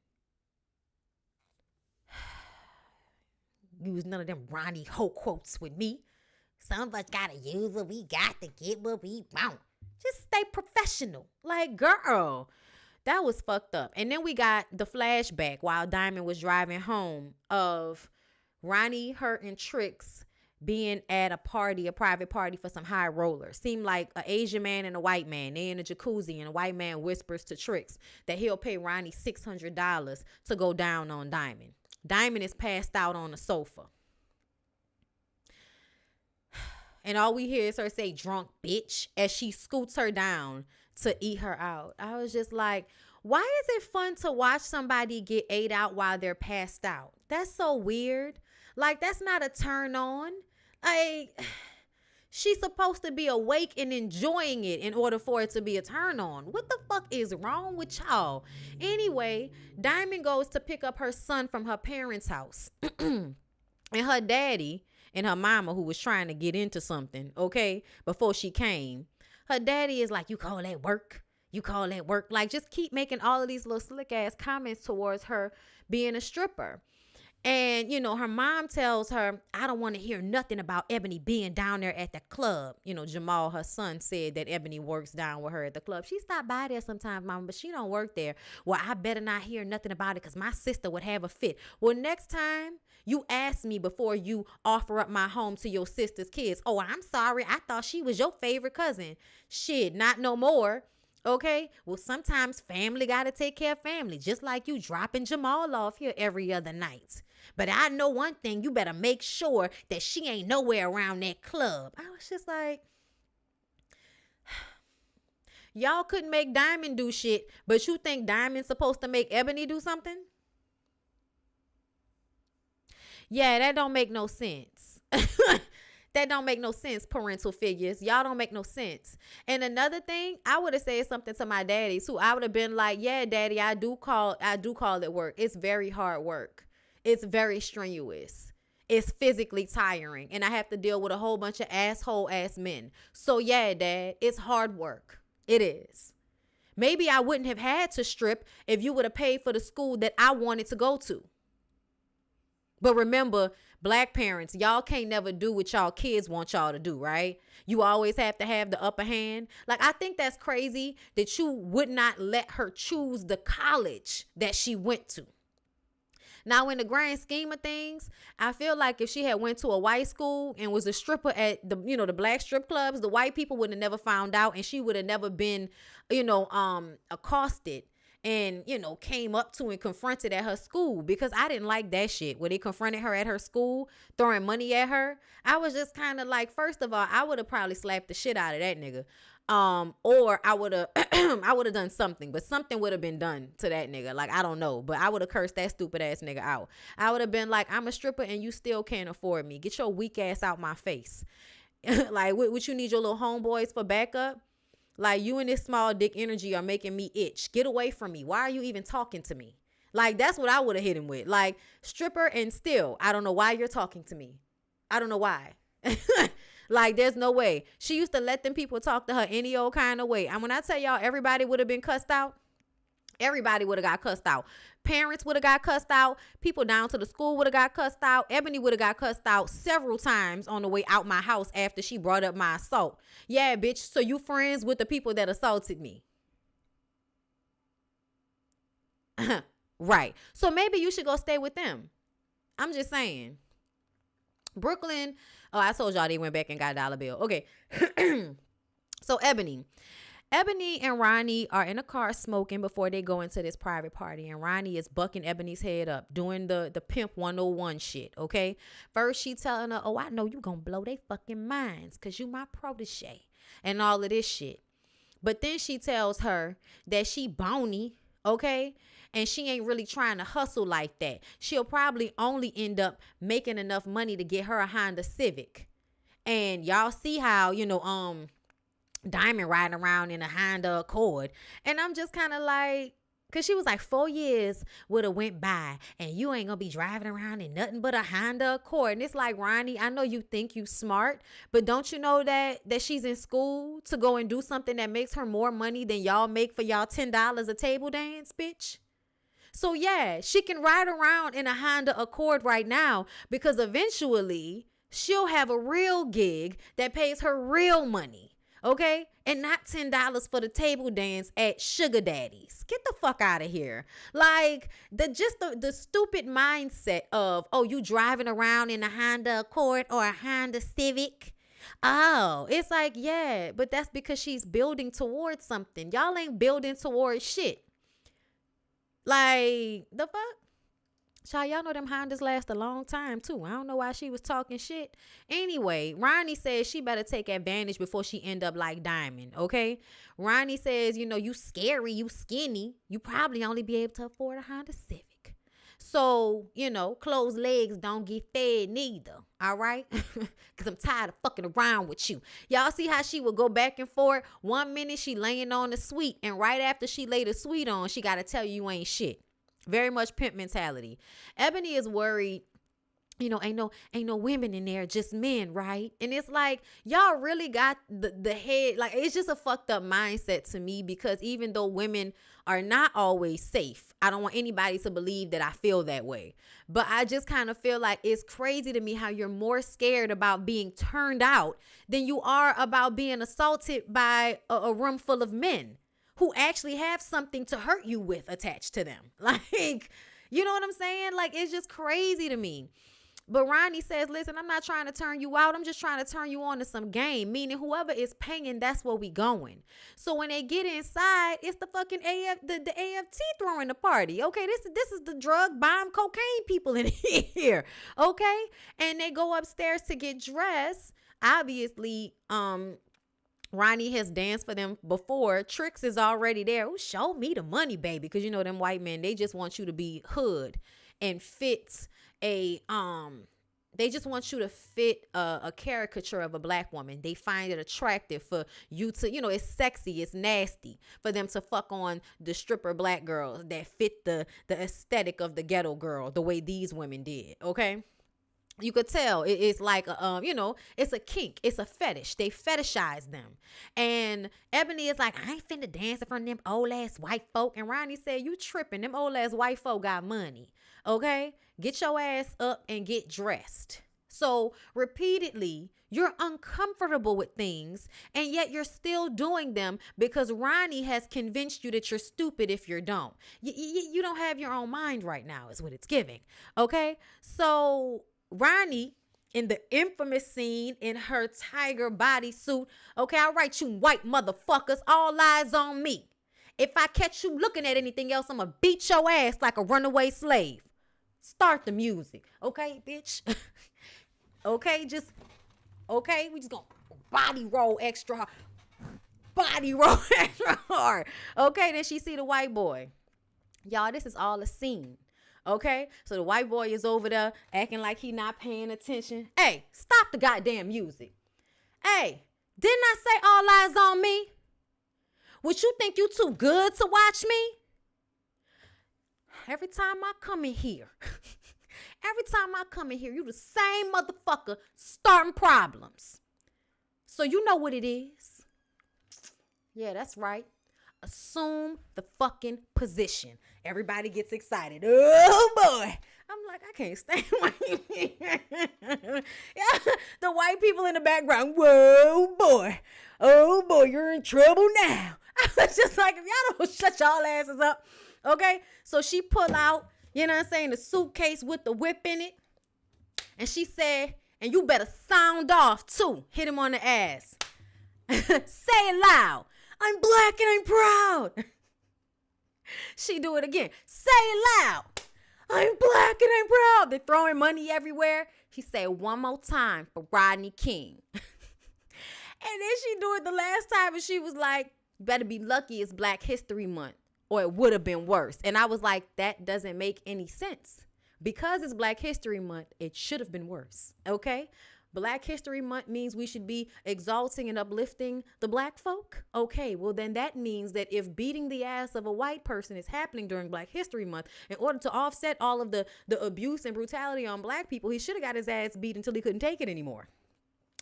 Use none of them Ronnie Ho quotes with me. Some of us gotta use what we got to get what we want. Just stay professional. Like, girl, that was fucked up. And then we got the flashback while Diamond was driving home of Ronnie, her, and Trix being at a party, a private party for some high rollers. Seemed like an Asian man and a white man. They in a jacuzzi and a white man whispers to Trix that he'll pay Ronnie $600 to go down on Diamond. Diamond is passed out on the sofa. And all we hear is her say, drunk bitch, as she scoots her down to eat her out. I was just like, why is it fun to watch somebody get ate out while they're passed out? That's so weird. Like, that's not a turn on. Like, she's supposed to be awake and enjoying it in order for it to be a turn on. What the fuck is wrong with y'all? Anyway, Diamond goes to pick up her son from her parents' house. And her daddy and her mama, who was trying to get into something, okay, before she came, her daddy is like, you call that work? You call that work? Like, just keep making all of these little slick ass comments towards her being a stripper. And, her mom tells her, I don't want to hear nothing about Ebony being down there at the club. Jamal, her son, said that Ebony works down with her at the club. She stopped by there sometimes, mama, but she don't work there. Well, I better not hear nothing about it because my sister would have a fit. Well, next time you ask me before you offer up my home to your sister's kids. Oh, I'm sorry. I thought she was your favorite cousin. Shit, not no more. Okay, well, sometimes family got to take care of family, just like you dropping Jamal off here every other night. But I know one thing, you better make sure that she ain't nowhere around that club. I was just like, Y'all couldn't make Diamond do shit, but you think Diamond's supposed to make Ebony do something? Yeah, that don't make no sense. That don't make no sense, parental figures. Y'all don't make no sense. And another thing, I would have said something to my daddy too. I would have been like, yeah, daddy, I do call it work. It's very hard work. It's very strenuous. It's physically tiring. And I have to deal with a whole bunch of asshole ass men. So yeah, dad, it's hard work. It is. Maybe I wouldn't have had to strip if you would have paid for the school that I wanted to go to. But remember, black parents, y'all can't never do what y'all kids want y'all to do, right? You always have to have the upper hand. Like, I think that's crazy that you would not let her choose the college that she went to. Now, in the grand scheme of things, I feel like if she had went to a white school and was a stripper at the, the black strip clubs, the white people would have never found out, and she would have never been, accosted and, came up to and confronted at her school, because I didn't like that shit where they confronted her at her school, throwing money at her. I was just kind of like, first of all, I would have probably slapped the shit out of that nigga. Or I would have I would have done something, but something would have been done to that nigga. Like, I don't know, but I would have cursed that stupid ass nigga out. I would have been like, I'm a stripper and you still can't afford me. Get your weak ass out my face. Like, what you need your little homeboys for backup? Like, you and this small dick energy are making me itch. Get away from me. Why are you even talking to me? Like, that's what I would have hit him with. Like, stripper, and still, I don't know why you're talking to me. I don't know why. Like, there's no way. She used to let them people talk to her any old kind of way. And when I tell y'all everybody would have been cussed out, everybody would have got cussed out. Parents would have got cussed out. People down to the school would have got cussed out. Ebony would have got cussed out several times on the way out my house after she brought up my assault. Yeah, bitch, so you friends with the people that assaulted me. Right. So maybe you should go stay with them. I'm just saying. Brooklyn. Oh, I told y'all they went back and got a dollar bill. Okay. So Ebony and Ronnie are in a car smoking before they go into this private party. And Ronnie is bucking Ebony's head up, doing the pimp 101 shit, okay? First, she telling her, oh, I know you gonna blow they fucking minds because you my protege and all of this shit. But then she tells her that she bony, okay? And she ain't really trying to hustle like that. She'll probably only end up making enough money to get her a Honda Civic. And y'all see how, Diamond riding around in a Honda Accord. And I'm just kind of like, because she was like, 4 years would have went by and you ain't going to be driving around in nothing but a Honda Accord. And it's like, Ronnie, I know you think you smart, but don't you know that she's in school to go and do something that makes her more money than y'all make for y'all $10 a table dance, bitch? So yeah, she can ride around in a Honda Accord right now because eventually she'll have a real gig that pays her real money. Okay? And not $10 for the table dance at Sugar Daddy's. Get the fuck out of here. Like, the stupid mindset of, oh, you driving around in a Honda Accord or a Honda Civic. Oh, it's like, yeah, but that's because she's building towards something. Y'all ain't building towards shit. Like, the fuck? Child, y'all know them Hondas last a long time, too. I don't know why she was talking shit. Anyway, Ronnie says she better take advantage before she end up like Diamond, okay? Ronnie says, you scary, you skinny. You probably only be able to afford a Honda Civic. So, closed legs don't get fed neither, all right? Because I'm tired of fucking around with you. Y'all see how she would go back and forth? 1 minute she laying on the sweet, and right after she lay the sweet on, she got to tell you ain't shit. Very much pimp mentality. Ebony is worried, ain't no women in there, just men, right? And it's like, y'all really got the head, like, it's just a fucked up mindset to me, because even though women are not always safe, I don't want anybody to believe that I feel that way. But I just kind of feel like it's crazy to me how you're more scared about being turned out than you are about being assaulted by a room full of men who actually have something to hurt you with attached to them. Like, you know what I'm saying? Like, it's just crazy to me. But Ronnie says, listen, I'm not trying to turn you out. I'm just trying to turn you on to some game. Meaning whoever is paying, that's where we going. So when they get inside, it's the fucking the AFT throwing the party. Okay, this is the drug, bomb, cocaine people in here. Okay? And they go upstairs to get dressed. Obviously, Ronnie has danced for them before. Tricks is already there. Oh, show me the money, baby. Because you know them white men, they just want you to be hood and fit a they just want you to fit a caricature of a black woman. They find it attractive for you to, it's sexy, it's nasty for them to fuck on the stripper black girls that fit the aesthetic of the ghetto girl the way these women did, okay? You could tell it's like, it's a kink. It's a fetish. They fetishize them. And Ebony is like, I ain't finna dance in front of them old ass white folk. And Ronnie said, you tripping. Them old ass white folk got money. Okay? Get your ass up and get dressed. So repeatedly, you're uncomfortable with things, and yet you're still doing them because Ronnie has convinced you that you're stupid if you don't. You don't have your own mind right now is what it's giving. Okay? So Ronnie, in the infamous scene in her tiger bodysuit, okay, all right, you white motherfuckers, all eyes on me. If I catch you looking at anything else, I'm going to beat your ass like a runaway slave. Start the music, okay, bitch? Okay, we just going to body roll extra hard. Body roll extra hard. Okay, then she see the white boy. Y'all, this is all a scene. Okay, so the white boy is over there acting like he not paying attention. Hey, stop the goddamn music. Hey, didn't I say all eyes on me? Would you think you too good to watch me? Every time I come in here, you the same motherfucker starting problems. So you know what it is. Yeah, that's right. Assume the fucking position. Everybody gets excited. Oh boy. I'm like, I can't stand the white people in the background. Whoa boy. Oh boy, you're in trouble now. I was just like, if y'all don't shut y'all asses up. Okay. So she pulled out, the suitcase with the whip in it. And she said, and you better sound off too. Hit him on the ass. Say it loud. I'm black and I'm proud. She do it again. Say it loud. I'm black and I'm proud. They're throwing money everywhere. She said one more time for Rodney King. And then she do it the last time and she was like, you better be lucky it's Black History Month or it would have been worse. And I was like, that doesn't make any sense. Because it's Black History Month, it should have been worse. Okay? Black History Month means we should be exalting and uplifting the black folk. Okay, well then that means that if beating the ass of a white person is happening during Black History Month, in order to offset all of the abuse and brutality on black people, he should have got his ass beat until he couldn't take it anymore.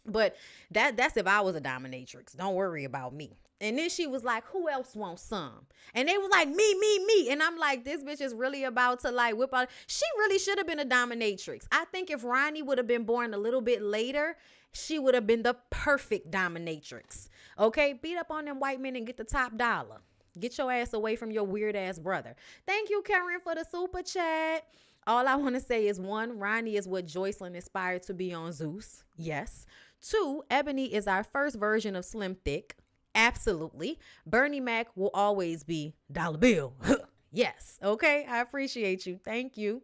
But that's if I was a dominatrix. Don't worry about me. And then she was like, who else wants some? And they was like, me. And I'm like, this bitch is really about to like whip out. She really should have been a dominatrix. I think if Ronnie would have been born a little bit later, she would have been the perfect dominatrix. Okay, beat up on them white men and get the top dollar. Get your ass away from your weird ass brother. Thank you, Karen, for the super chat. All I want to say is 1, Ronnie is what Joycelyn aspired to be on Zeus. Yes. 2, Ebony is our first version of Slim Thick. Absolutely. Bernie Mac will always be dollar bill. Yes. Okay. I appreciate you. Thank you.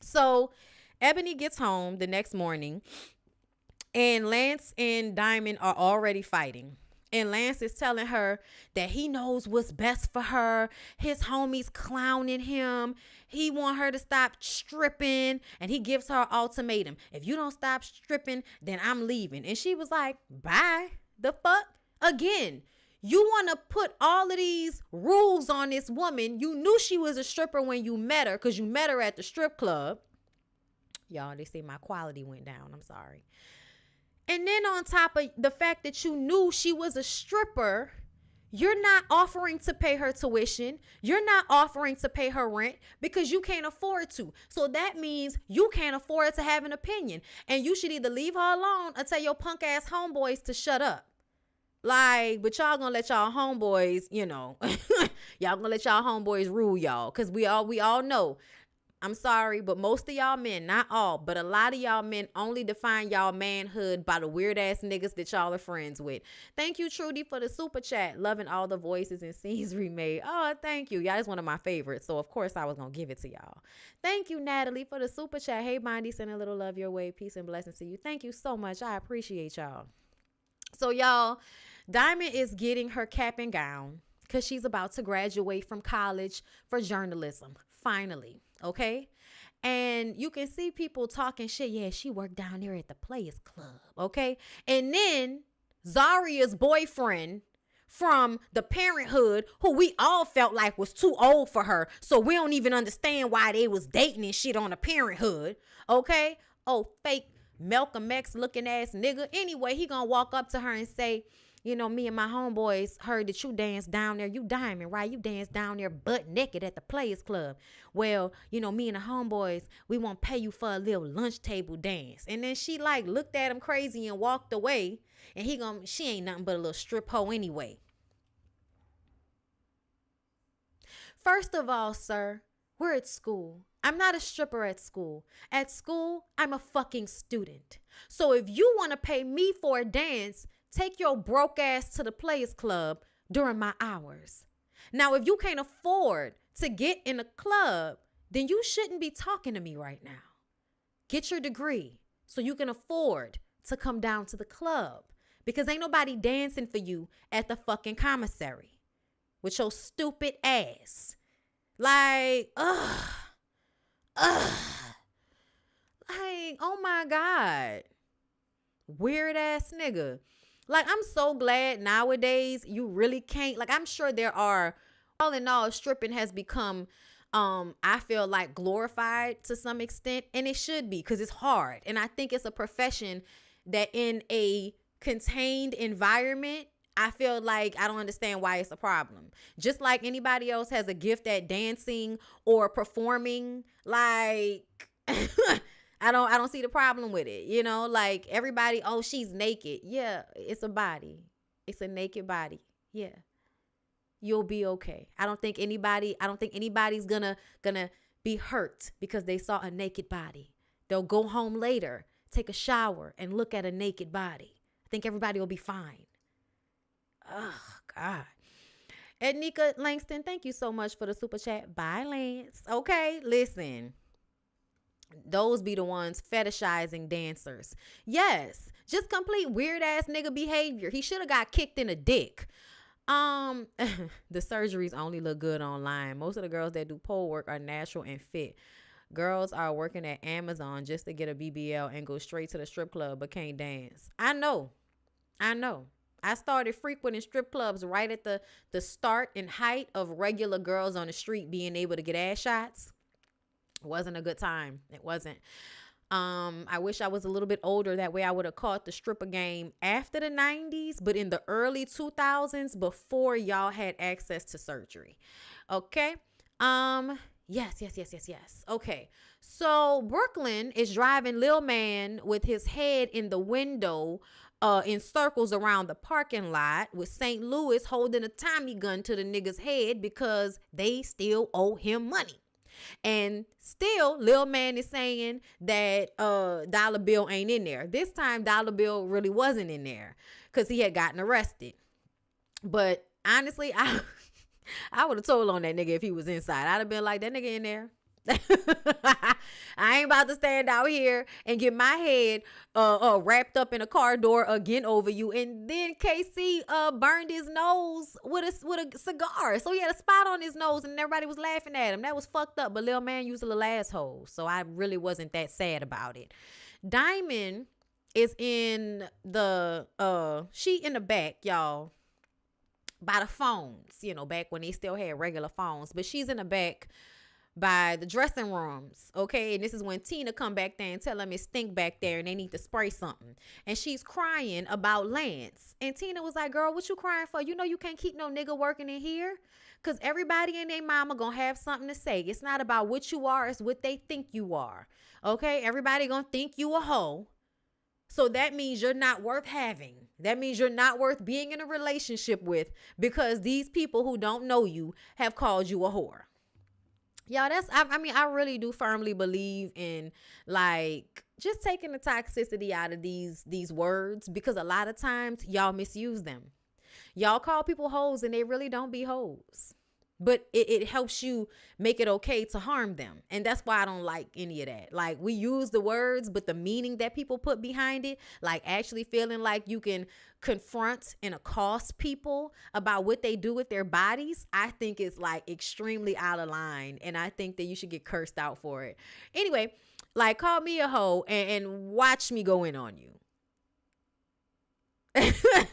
So Ebony gets home the next morning and Lance and Diamond are already fighting. And Lance is telling her that he knows what's best for her. His homies clowning him. He want her to stop stripping. And he gives her an ultimatum. If you don't stop stripping, then I'm leaving. And she was like, bye. The fuck? Again, you want to put all of these rules on this woman. You knew she was a stripper when you met her because you met her at the strip club. Y'all, they say my quality went down. I'm sorry. And then on top of the fact that you knew she was a stripper, you're not offering to pay her tuition. You're not offering to pay her rent because you can't afford to. So that means you can't afford to have an opinion. And you should either leave her alone or tell your punk ass homeboys to shut up. Like, but y'all gonna let y'all homeboys, y'all gonna let y'all homeboys rule y'all. Cause we all know, I'm sorry, but most of y'all men, not all, but a lot of y'all men only define y'all manhood by the weird ass niggas that y'all are friends with. Thank you, Trudy, for the super chat. Loving all the voices and scenes remade. Oh, thank you. Y'all is one of my favorites. So of course I was gonna give it to y'all. Thank you, Natalie, for the super chat. Hey, Bondy, send a little love your way. Peace and blessings to you. Thank you so much. I appreciate y'all. So y'all, Diamond is getting her cap and gown because she's about to graduate from college for journalism, finally. Okay. And you can see people talking shit. Yeah, she worked down there at the Players Club. Okay. And then Zaria's boyfriend from the Parenthood, who we all felt like was too old for her. So we don't even understand why they was dating and shit on the Parenthood. Okay. Oh, fake Malcolm X looking ass nigga. Anyway, he gonna walk up to her and say, you know, me and my homeboys heard that you danced down there. You Diamond, right? You danced down there butt naked at the Players Club. Well, you know, me and the homeboys, we won't pay you for a little lunch table dance. And then she like looked at him crazy and walked away. And she ain't nothing but a little strip hoe anyway. First of all, sir, we're at school. I'm not a stripper at school. At school, I'm a fucking student. So if you want to pay me for a dance, take your broke ass to the Players Club during my hours. Now, if you can't afford to get in a club, then you shouldn't be talking to me right now. Get your degree so you can afford to come down to the club, because ain't nobody dancing for you at the fucking commissary with your stupid ass. Like, like, oh my God. Weird ass nigga. Like, I'm so glad nowadays you really can't, like, I'm sure there are, all in all, stripping has become, I feel like, glorified to some extent, and it should be, because it's hard. And I think it's a profession that in a contained environment, I feel like I don't understand why it's a problem. Just like anybody else has a gift at dancing or performing, like I don't see the problem with it. You know, like everybody, oh, she's naked. Yeah, it's a body. It's a naked body. Yeah. You'll be okay. I don't think anybody's gonna be hurt because they saw a naked body. They'll go home later, take a shower, and look at a naked body. I think everybody will be fine. Oh, God. Ednika Langston, thank you so much for the super chat. Bye, Lance. Okay, listen. Those be the ones fetishizing dancers. Yes, just complete weird ass nigga behavior. He should have got kicked in the dick. The surgeries only look good online. Most of the girls that do pole work are natural and fit. Girls are working at Amazon just to get a BBL and go straight to the strip club but can't dance. I know. I started frequenting strip clubs right at the start and height of regular girls on the street being able to get ass shots. It wasn't a good time. It wasn't. I wish I was a little bit older. That way I would have caught the stripper game after the 90s, but in the early 2000s, before y'all had access to surgery. Okay. Yes. Okay. So Brooklyn is driving Lil Man with his head in the window in circles around the parking lot, with St. Louis holding a Tommy gun to the nigga's head because they still owe him money. And still, Lil Man is saying that Dollar Bill ain't in there. This time, Dollar Bill really wasn't in there because he had gotten arrested. But honestly, I would have told on that nigga if he was inside. I'd have been like, that nigga in there. I ain't about to stand out here and get my head wrapped up in a car door again over you. And then KC burned his nose with a cigar, so he had a spot on his nose and everybody was laughing at him. That was fucked up. But Lil Man used a little asshole, so I really wasn't that sad about it. Diamond is in the she in the back, y'all, by the phones, you know, back when they still had regular phones, but she's in the back by the dressing rooms, okay? And this is when Tina come back there and tell them it stink back there and they need to spray something. And she's crying about Lance. And Tina was like, girl, what you crying for? You know you can't keep no nigga working in here, because everybody and their mama gonna have something to say. It's not about what you are, it's what they think you are, okay? Everybody gonna think you a hoe. So that means you're not worth having. That means you're not worth being in a relationship with, because these people who don't know you have called you a whore. Y'all, I really do firmly believe in, like, just taking the toxicity out of these words, because a lot of times y'all misuse them. Y'all call people hoes and they really don't be hoes. But it helps you make it okay to harm them. And that's why I don't like any of that. Like, we use the words, but the meaning that people put behind it, like actually feeling like you can confront and accost people about what they do with their bodies, I think it's like extremely out of line. And I think that you should get cursed out for it. Anyway, like, call me a hoe and watch me go in on you.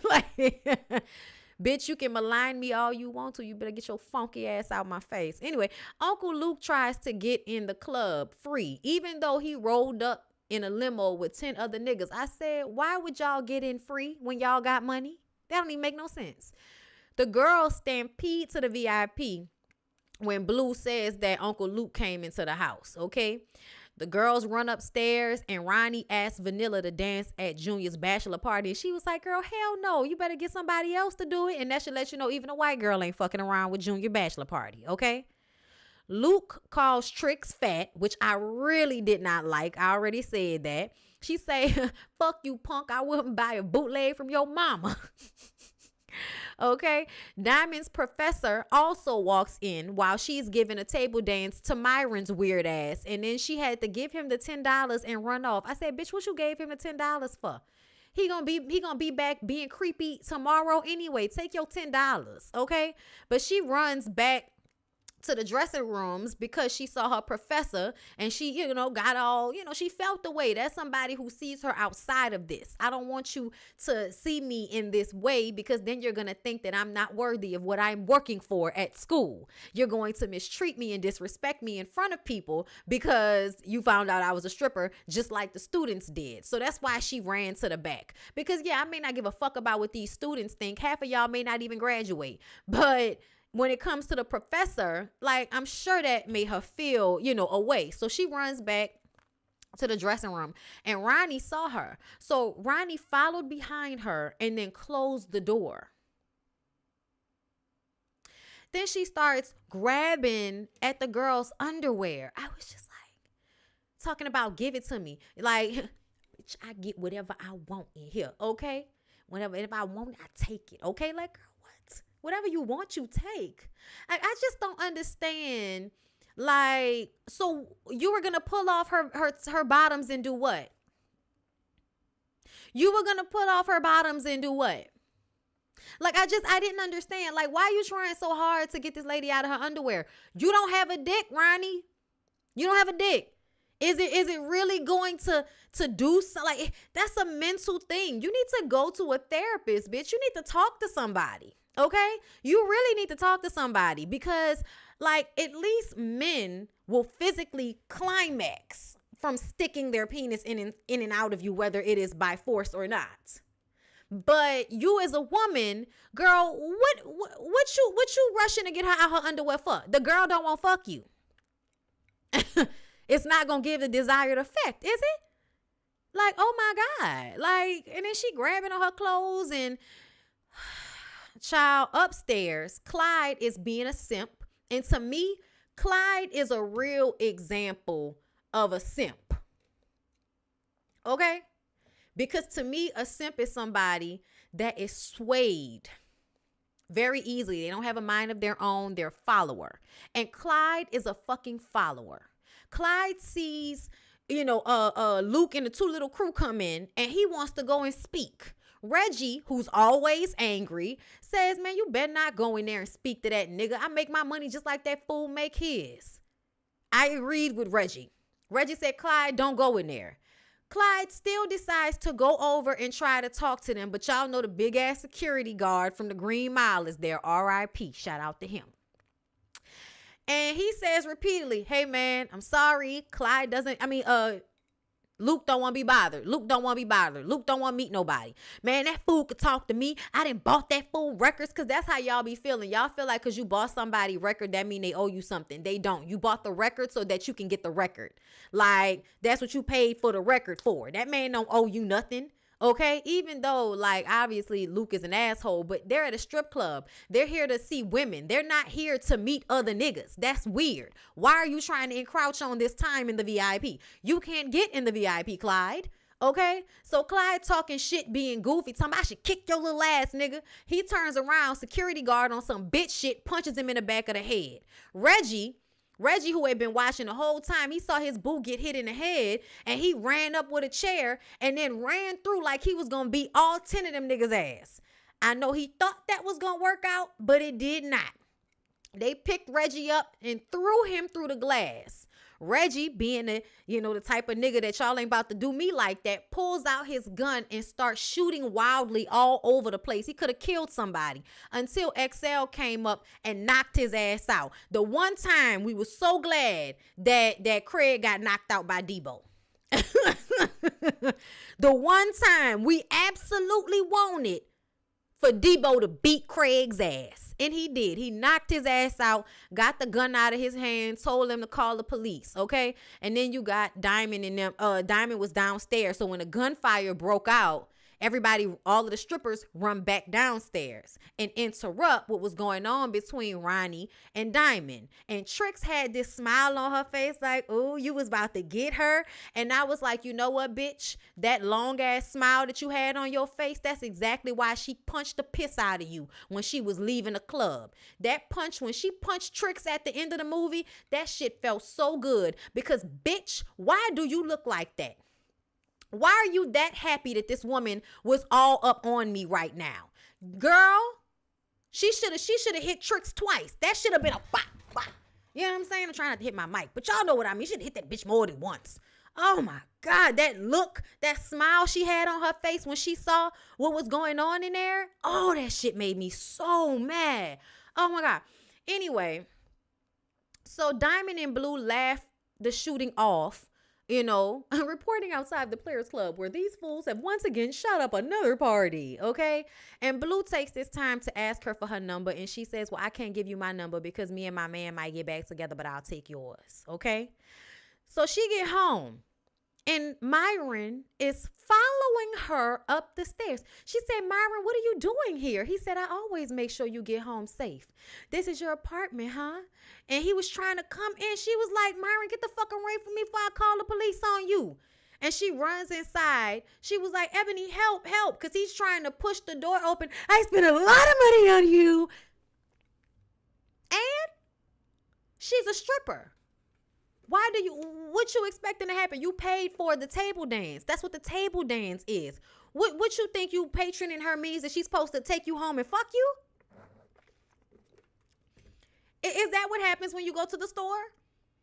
Like, bitch, you can malign me all you want to. You better get your funky ass out my face. Anyway, Uncle Luke tries to get in the club free, even though he rolled up in a limo with 10 other niggas. I said, why would y'all get in free when y'all got money? That don't even make no sense. The girls stampede to the VIP when Blue says that Uncle Luke came into the house, okay? The girls run upstairs and Ronnie asked Vanilla to dance at Junior's bachelor party. And she was like, girl, hell no. You better get somebody else to do it. And that should let you know even a white girl ain't fucking around with Junior bachelor party, okay? Luke calls Trix fat, which I really did not like. I already said that. She say, fuck you, punk. I wouldn't buy a bootleg from your mama. Okay, Diamond's professor also walks in while she's giving a table dance to Myron's weird ass, and then she had to give him the $10 and run off. I said, bitch, what you gave him the $10 for? He gonna be back being creepy tomorrow anyway. Take your $10, okay? But she runs back to the dressing rooms because she saw her professor and she, got all, she felt the way. That's somebody who sees her outside of this. I don't want you to see me in this way because then you're going to think that I'm not worthy of what I'm working for at school. You're going to mistreat me and disrespect me in front of people because you found out I was a stripper just like the students did. So that's why she ran to the back because, I may not give a fuck about what these students think. Half of y'all may not even graduate, but when it comes to the professor, like, I'm sure that made her feel, away. So she runs back to the dressing room and Ronnie saw her. So Ronnie followed behind her and then closed the door. Then she starts grabbing at the girl's underwear. I was just like, talking about give it to me. Like, bitch, I get whatever I want in here, okay? If I want, I take it, okay? Like, girl, whatever you want, you take. I just don't understand. Like, so you were going to pull off her bottoms and do what? You were going to pull off her bottoms and do what? Like, I didn't understand. Like, why are you trying so hard to get this lady out of her underwear? You don't have a dick, Ronnie. You don't have a dick. Is it really going to do something? Like, that's a mental thing. You need to go to a therapist, bitch. You need to talk to somebody. Okay, you really need to talk to somebody because, like, at least men will physically climax from sticking their penis in and out of you, whether it is by force or not. But you as a woman, girl, what you rushing to get her out her underwear for? The girl don't want to fuck you. It's not gonna give the desired effect, is it? Like, oh my God, like, and then she grabbing on her clothes and. Child, upstairs, Clyde is being a simp. And to me, Clyde is a real example of a simp. Okay? Because to me, a simp is somebody that is swayed very easily. They don't have a mind of their own. They're a follower. And Clyde is a fucking follower. Clyde sees, Luke and the two little crew come in and he wants to go and speak. Reggie, who's always angry, says, man, you better not go in there and speak to that nigga. I make my money just like that fool make his. I agreed with Reggie. Reggie said, Clyde, don't go in there. Clyde still decides to go over and try to talk to them, but y'all know the big ass security guard from the Green Mile is there. R.I.P. Shout out to him. And he says repeatedly, hey man, I'm sorry. Luke don't want to be bothered. Luke don't want to be bothered. Luke don't want to meet nobody. Man, that fool could talk to me. I didn't bought that fool records because that's how y'all be feeling. Y'all feel like because you bought somebody record, that mean they owe you something. They don't. You bought the record so that you can get the record. Like, that's what you paid for the record for. That man don't owe you nothing. Okay, even though, like, obviously Luke is an asshole, but they're at a strip club. They're here to see women. They're not here to meet other niggas. That's weird. Why are you trying to encroach on this time in the VIP? You can't get in the VIP, Clyde. Okay, so Clyde talking shit, being goofy, talking about I should kick your little ass, nigga. He turns around, security guard on some bitch shit, punches him in the back of the head. Reggie, who had been watching the whole time, he saw his boo get hit in the head, and he ran up with a chair and then ran through like he was gonna beat all 10 of them niggas' ass. I know he thought that was gonna work out, but it did not. They picked Reggie up and threw him through the glass. Reggie, being the type of nigga that y'all ain't about to do me like that, pulls out his gun and starts shooting wildly all over the place. He could have killed somebody until XL came up and knocked his ass out. The one time we were so glad that Craig got knocked out by Debo. The one time we absolutely wanted for Debo to beat Craig's ass. And he did. He knocked his ass out, got the gun out of his hand, told him to call the police, okay? And then you got Diamond and them. Diamond was downstairs. So when the gunfire broke out, everybody, all of the strippers run back downstairs and interrupt what was going on between Ronnie and Diamond. And Trix had this smile on her face like, oh, you was about to get her. And I was like, you know what, bitch? That long ass smile that you had on your face, that's exactly why she punched the piss out of you when she was leaving the club. That punch, when she punched Trix at the end of the movie, that shit felt so good. Because, bitch, why do you look like that? Why are you that happy that this woman was all up on me right now? Girl, she should have hit Trix twice. That should have been a bop, bop. You know what I'm saying? I'm trying not to hit my mic, but y'all know what I mean. She should have hit that bitch more than once. Oh my God, that look, that smile she had on her face when she saw what was going on in there. Oh, that shit made me so mad. Oh my God. Anyway, so Diamond and Blue laughed the shooting off. Reporting outside the Players Club where these fools have once again shot up another party, okay? And Blue takes this time to ask her for her number, and she says, well, I can't give you my number because me and my man might get back together, but I'll take yours, okay? So she get home, and Myron is following her up the stairs. She said, Myron, what are you doing here? He said, I always make sure you get home safe. This is your apartment, huh? And he was trying to come in. She was like, Myron, get the fuck away from me before I call the police on you. And she runs inside. She was like, Ebony, help, because he's trying to push the door open. I spent a lot of money on you. And she's a stripper. What you expecting to happen? You paid for the table dance. That's what the table dance is. What you think you patroning her means that she's supposed to take you home and fuck you? Is that what happens when you go to the store?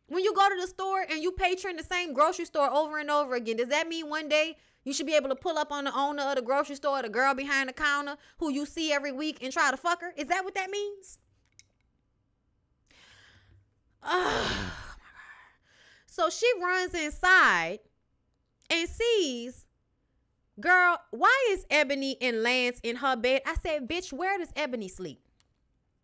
When you go to the store and you patron the same grocery store over and over again, does that mean one day you should be able to pull up on the owner of the grocery store, the girl behind the counter who you see every week and try to fuck her? Is that what that means? Oh. So she runs inside and sees, girl, why is Ebony and Lance in her bed? I said, bitch, where does Ebony sleep?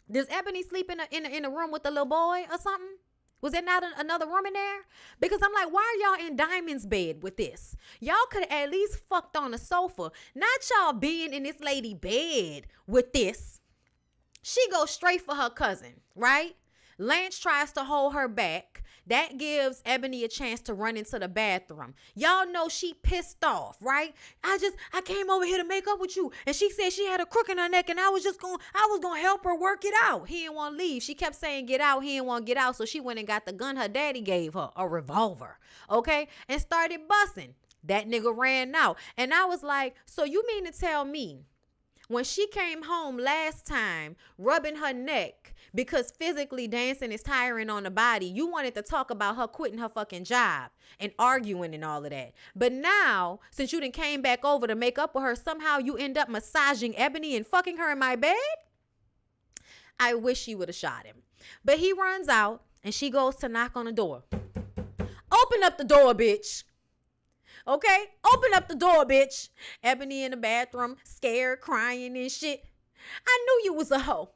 Does Ebony sleep in a room with the little boy or something? Was there not another room in there? Because I'm like, why are y'all in Diamond's bed with this? Y'all could have at least fucked on the sofa. Not y'all being in this lady bed with this. She goes straight for her cousin, right? Lance tries to hold her back. That gives Ebony a chance to run into the bathroom. Y'all know she pissed off, right? I came over here to make up with you. And she said she had a crook in her neck and I was going to help her work it out. He didn't want to leave. She kept saying, get out. He didn't want to get out. So she went and got the gun her daddy gave her, a revolver, okay? And started busting. That nigga ran out. And I was like, so you mean to tell me when she came home last time, rubbing her neck because physically dancing is tiring on the body, you wanted to talk about her quitting her fucking job and arguing and all of that. But now, since you done came back over to make up with her, somehow you end up massaging Ebony and fucking her in my bed? I wish she would have shot him. But he runs out and she goes to knock on the door. Open up the door, bitch. Okay? Open up the door, bitch. Ebony in the bathroom, scared, crying and shit. I knew you was a hoe.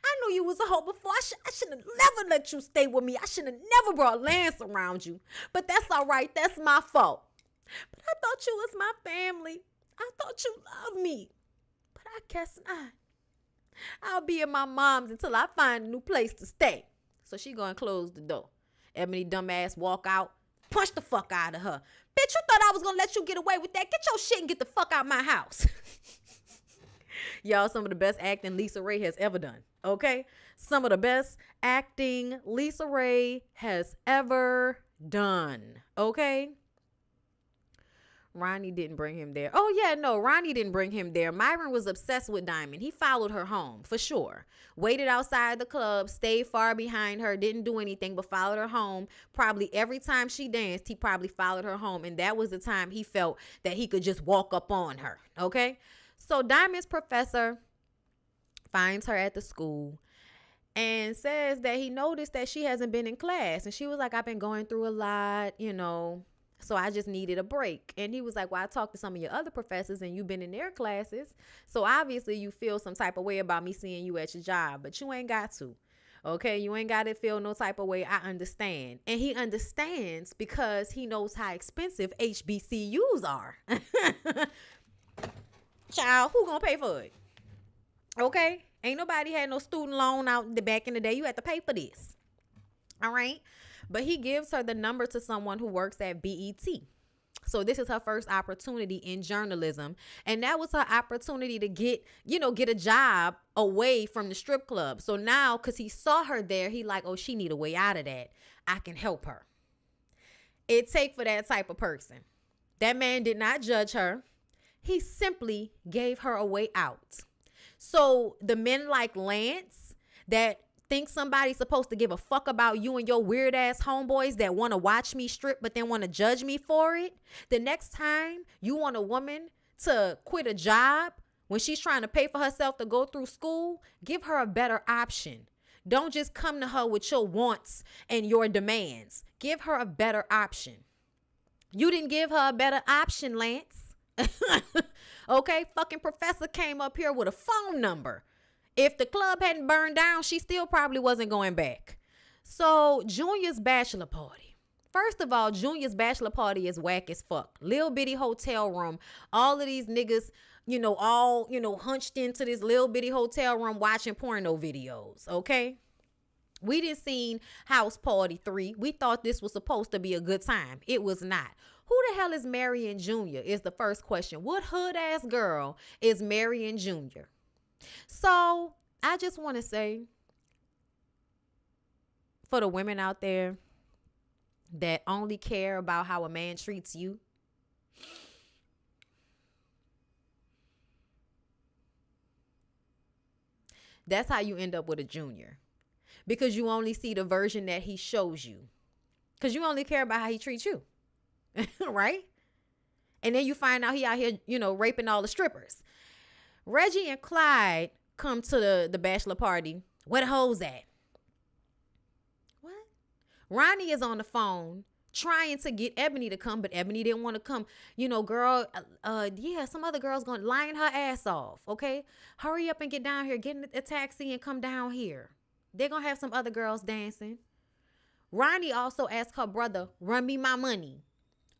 I knew you was a hoe before. I should have never let you stay with me. I should have never brought Lance around you. But that's all right. That's my fault. But I thought you was my family. I thought you loved me. But I guess not. I'll be at my mom's until I find a new place to stay. So she gonna close the door. Ebony dumbass walk out. Punch the fuck out of her. Bitch, you thought I was gonna let you get away with that? Get your shit and get the fuck out my house. Y'all, some of the best acting Lisa Ray has ever done. Okay? Some of the best acting Lisa Ray has ever done. Okay? Ronnie didn't bring him there. Oh, yeah, no, Ronnie didn't bring him there. Myron was obsessed with Diamond. He followed her home, for sure. Waited outside the club, stayed far behind her, didn't do anything but followed her home. Probably every time she danced, he probably followed her home. And that was the time he felt that he could just walk up on her, okay? So Diamond's professor finds her at the school and says that he noticed that she hasn't been in class. And she was like, I've been going through a lot, so I just needed a break. And he was like, well, I talked to some of your other professors and you've been in their classes. So obviously you feel some type of way about me seeing you at your job, but you ain't got to. Okay, you ain't got to feel no type of way. I understand. And he understands because he knows how expensive HBCUs are. Child, who gonna pay for it? Okay, ain't nobody had no student loan out the back in the day. You had to pay for this. All right. But he gives her the number to someone who works at BET. So this is her first opportunity in journalism. And that was her opportunity to get a job away from the strip club. So now, because he saw her there, he like, oh, she need a way out of that. I can help her. It take for that type of person. That man did not judge her. He simply gave her a way out. So the men like Lance that think somebody's supposed to give a fuck about you and your weird ass homeboys that want to watch me strip but then want to judge me for it. The next time you want a woman to quit a job when she's trying to pay for herself to go through school, give her a better option. Don't just come to her with your wants and your demands. Give her a better option. You didn't give her a better option, Lance. Okay, fucking professor came up here with a phone number. If the club hadn't burned down, she still probably wasn't going back. So Junior's bachelor party. First of all, Junior's bachelor party is whack as fuck. Little bitty hotel room. All of these niggas, hunched into this little bitty hotel room watching porno videos. Okay. We didn't seen House Party 3. We thought this was supposed to be a good time. It was not. Who the hell is Marion Jr. is the first question. What hood ass girl is Marion Jr.? So I just want to say, for the women out there that only care about how a man treats you, that's how you end up with a junior. Because you only see the version that he shows you. Because you only care about how he treats you. Right? And then you find out he out here, raping all the strippers. Reggie and Clyde come to the bachelor party. Where the hoes at? What? Ronnie is on the phone trying to get Ebony to come, but Ebony didn't want to come. Girl, some other girl's going to line her ass off, okay? Hurry up and get down here. Get in a taxi and come down here. They're going to have some other girls dancing. Ronnie also asked her brother, run me my money.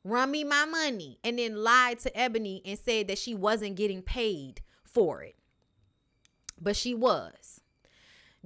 Run me my money. And then lied to Ebony and said that she wasn't getting paid for it. But she was.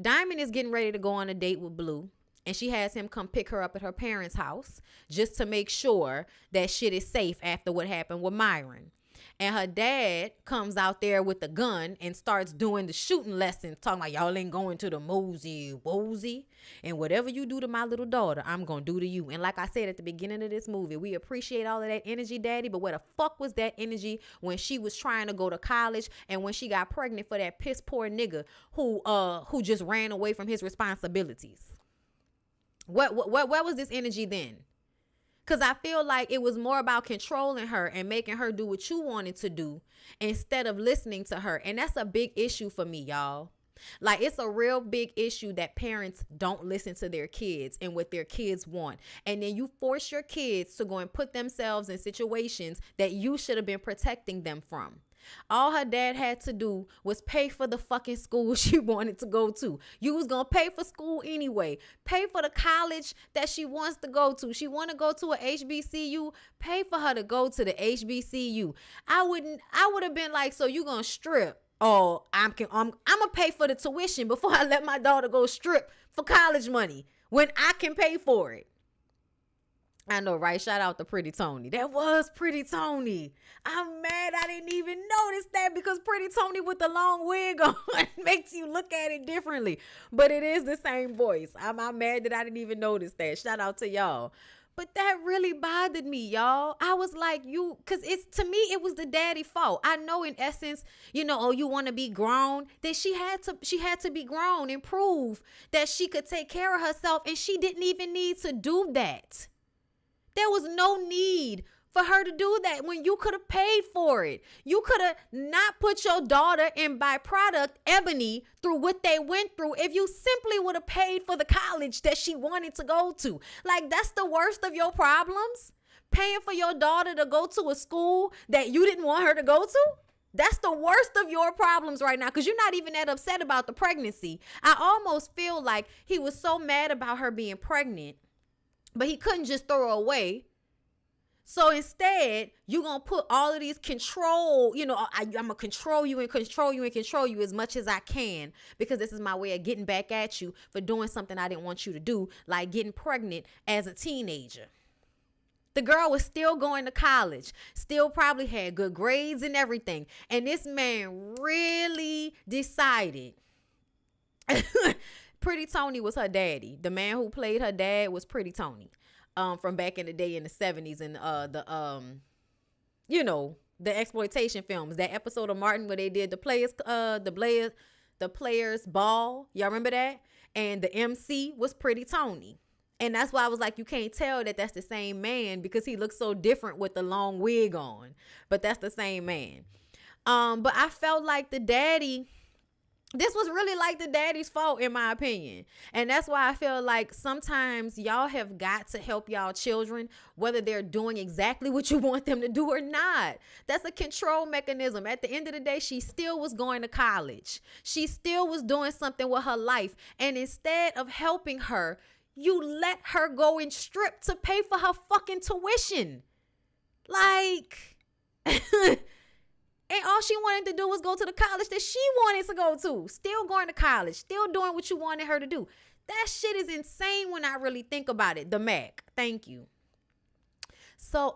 Diamond is getting ready to go on a date with Blue. And she has him come pick her up at her parents' house just to make sure that shit is safe after what happened with Myron. And her dad comes out there with the gun and starts doing the shooting lessons, talking about y'all ain't going to the mosey wosey. And whatever you do to my little daughter, I'm going to do to you. And like I said at the beginning of this movie, we appreciate all of that energy, Daddy. But where the fuck was that energy when she was trying to go to college and when she got pregnant for that piss poor nigga who just ran away from his responsibilities? What was this energy then? Because I feel like it was more about controlling her and making her do what you wanted to do instead of listening to her. And that's a big issue for me, y'all. Like, it's a real big issue that parents don't listen to their kids and what their kids want. And then you force your kids to go and put themselves in situations that you should have been protecting them from. All her dad had to do was pay for the fucking school she wanted to go to. You was going to pay for school anyway. Pay for the college that she wants to go to. She want to go to a HBCU. Pay for her to go to the HBCU. I would have been like, so you going to strip? Oh, I'm going to pay for the tuition before I let my daughter go strip for college money when I can pay for it. I know, right? Shout out to Pretty Tony. That was Pretty Tony. I'm mad I didn't even notice that because Pretty Tony with the long wig on makes you look at it differently. But it is the same voice. I'm mad that I didn't even notice that. Shout out to y'all. But that really bothered me, y'all. I was like, because it's, to me, it was the daddy fault. I know in essence, oh, you want to be grown. Then she had to be grown and prove that she could take care of herself. And she didn't even need to do that. There was no need for her to do that when you could have paid for it. You could have not put your daughter in byproduct Ebony through what they went through if you simply would have paid for the college that she wanted to go to. Like, that's the worst of your problems? Paying for your daughter to go to a school that you didn't want her to go to? That's the worst of your problems right now, because you're not even that upset about the pregnancy. I almost feel like he was so mad about her being pregnant, but he couldn't just throw her away. So instead, you're going to put all of these control, I'm going to control you and control you and control you as much as I can, because this is my way of getting back at you for doing something I didn't want you to do, like getting pregnant as a teenager. The girl was still going to college, still probably had good grades and everything. And this man really decided. Pretty Tony was her daddy. The man who played her dad was Pretty Tony, from back in the day in the 70s and the exploitation films. That episode of Martin where they did the players ball. Y'all remember that? And the MC was Pretty Tony. And that's why I was like, you can't tell that that's the same man because he looks so different with the long wig on. But that's the same man. But I felt like this was really like the daddy's fault, in my opinion. And that's why I feel like sometimes y'all have got to help y'all children, whether they're doing exactly what you want them to do or not. That's a control mechanism. At the end of the day, she still was going to college. She still was doing something with her life. And instead of helping her, you let her go and strip to pay for her fucking tuition. Like... And all she wanted to do was go to the college that she wanted to go to. Still going to college. Still doing what you wanted her to do. That shit is insane when I really think about it. The Mac. Thank you. So,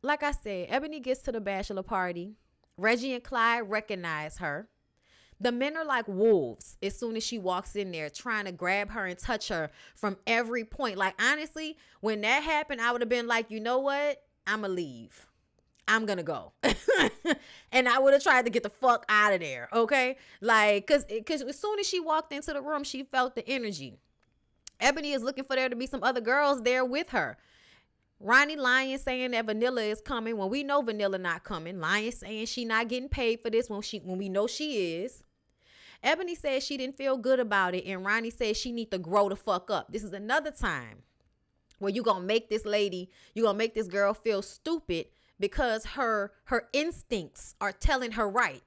like I said, Ebony gets to the bachelor party. Reggie and Clyde recognize her. The men are like wolves as soon as she walks in there, trying to grab her and touch her from every point. Like, honestly, when that happened, I would have been like, you know what? I'ma leave. I'm gonna go. And I would have tried to get the fuck out of there, okay? Like, because as soon as she walked into the room, she felt the energy. Ebony is looking for there to be some other girls there with her. Ronnie lying, saying that Vanilla is coming when we know Vanilla not coming. Lying, saying she not getting paid for this when we know she is. Ebony said she didn't feel good about it, and Ronnie said she need to grow the fuck up. This is another time where you gonna make this girl feel stupid because her instincts are telling her right.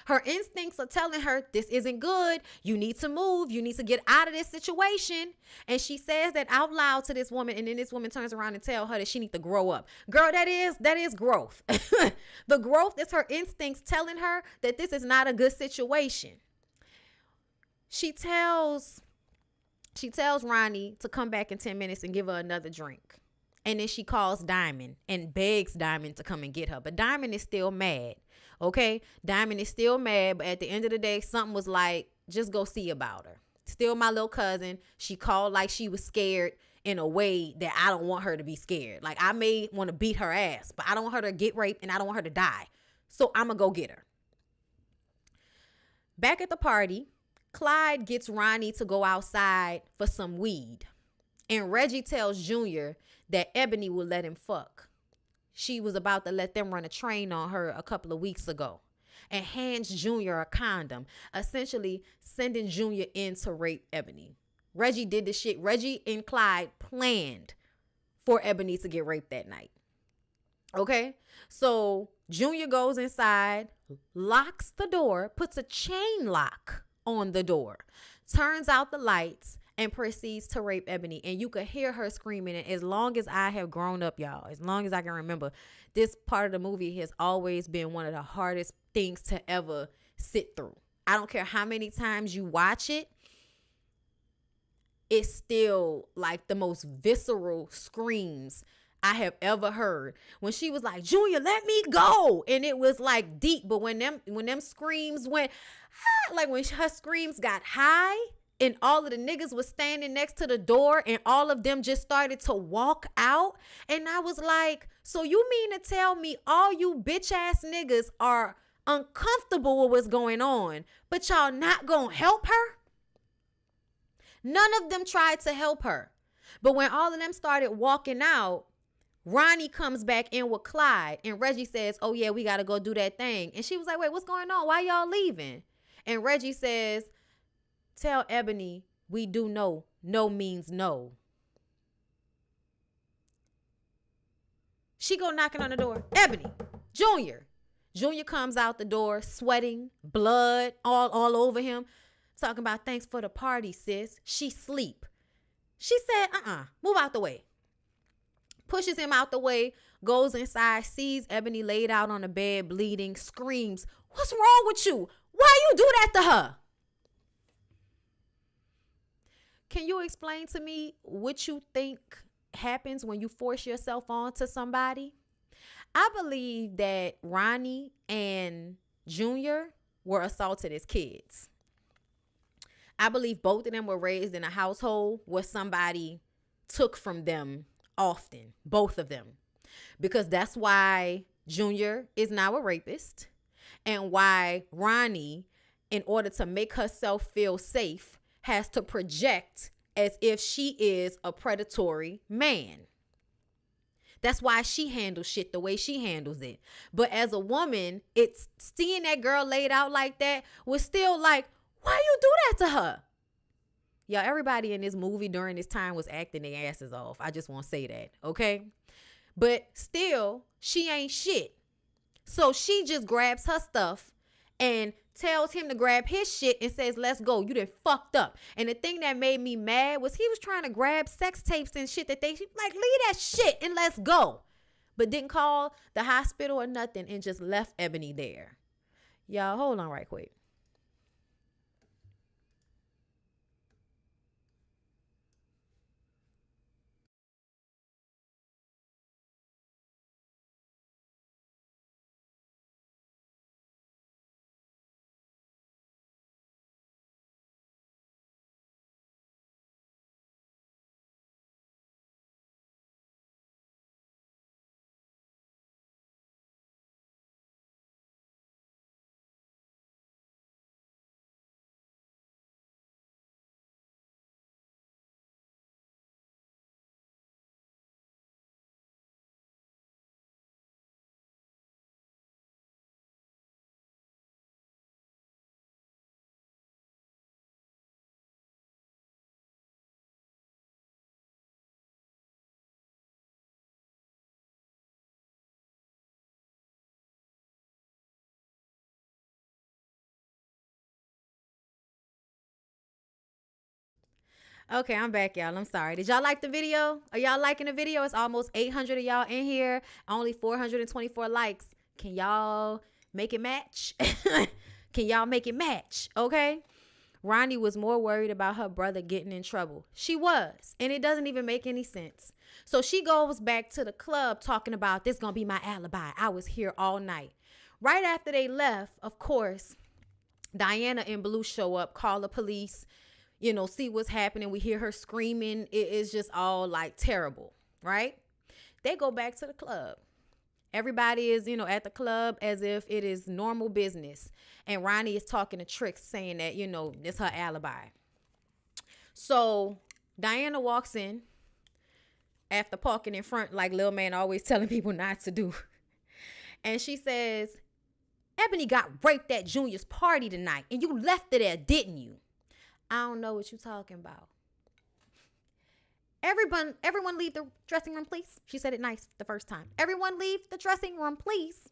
Her instincts are telling her this isn't good. You need to move. You need to get out of this situation. And she says that out loud to this woman. And then this woman turns around and tells her that she needs to grow up. Girl, that is growth. The growth is her instincts telling her that this is not a good situation. She tells Ronnie to come back in 10 minutes and give her another drink. And then she calls Diamond and begs Diamond to come and get her. But Diamond is still mad, okay? Diamond is still mad, but at the end of the day, something was like, just go see about her. Still my little cousin. She called like she was scared in a way that I don't want her to be scared. Like, I may want to beat her ass, but I don't want her to get raped and I don't want her to die. So I'm going to go get her. Back at the party, Clyde gets Ronnie to go outside for some weed. And Reggie tells Junior that Ebony will let him fuck. She was about to let them run a train on her a couple of weeks ago. And hands Junior a condom, essentially sending Junior in to rape Ebony. Reggie did the shit. Reggie and Clyde planned for Ebony to get raped that night. Okay? So Junior goes inside, locks the door, puts a chain lock on the door, turns out the lights, and proceeds to rape Ebony. And you could hear her screaming. And as long as I have grown up, y'all, as long as I can remember, this part of the movie has always been one of the hardest things to ever sit through. I don't care how many times you watch it. is still like the most visceral screams I have ever heard. When she was like, Junior, let me go. And it was like deep. But when them screams went, like when her screams got high and all of the niggas was standing next to the door and all of them just started to walk out. And I was like, so you mean to tell me all you bitch ass niggas are uncomfortable with what's going on, but y'all not gonna help her? None of them tried to help her. But when all of them started walking out, Ronnie comes back in with Clyde, and Reggie says, oh yeah, we got to go do that thing. And she was like, wait, what's going on? Why y'all leaving? And Reggie says, tell Ebony we do know. No means no. She go knocking on the door. Ebony, Junior. Junior comes out the door, sweating, blood all over him, talking about thanks for the party, sis. She sleep. She said, move out the way. Pushes him out the way, goes inside, sees Ebony laid out on the bed, bleeding, screams, what's wrong with you? Why you do that to her? Can you explain to me what you think happens when you force yourself on to somebody? I believe that Ronnie and Junior were assaulted as kids. I believe both of them were raised in a household where somebody took from them often, both of them, because that's why Junior is now a rapist, and why Ronnie, in order to make herself feel safe, has to project as if she is a predatory man. That's why she handles shit the way she handles it. But as a woman, it's seeing that girl laid out like that was still like, why you do that to her? Y'all, everybody in this movie during this time was acting their asses off. I just want to say that, okay? But still, she ain't shit. So she just grabs her stuff and tells him to grab his shit and says, let's go. You done fucked up. And the thing that made me mad was he was trying to grab sex tapes and shit that she like, leave that shit and let's go. But didn't call the hospital or nothing and just left Ebony there. Y'all, hold on right quick. Okay, I'm back, y'all. I'm sorry. Did y'all like the video? Are y'all liking the video? It's almost 800 of y'all in here. Only 424 likes. Can y'all make it match? Can y'all make it match? Okay. Ronnie was more worried about her brother getting in trouble. She was. And it doesn't even make any sense. So she goes back to the club talking about this gonna be my alibi. I was here all night. Right after they left, of course, Diana and Blue show up, call the police, see what's happening. We hear her screaming. It is just all like terrible, right? They go back to the club. Everybody is, at the club as if it is normal business. And Ronnie is talking to Trix saying that, it's her alibi. So Diana walks in after parking in front like Lil Man always telling people not to do. And she says, Ebony got raped at Junior's party tonight and you left her there, didn't you? I don't know what you talking about. Everyone leave the dressing room, please. She said it nice the first time. Everyone leave the dressing room, please.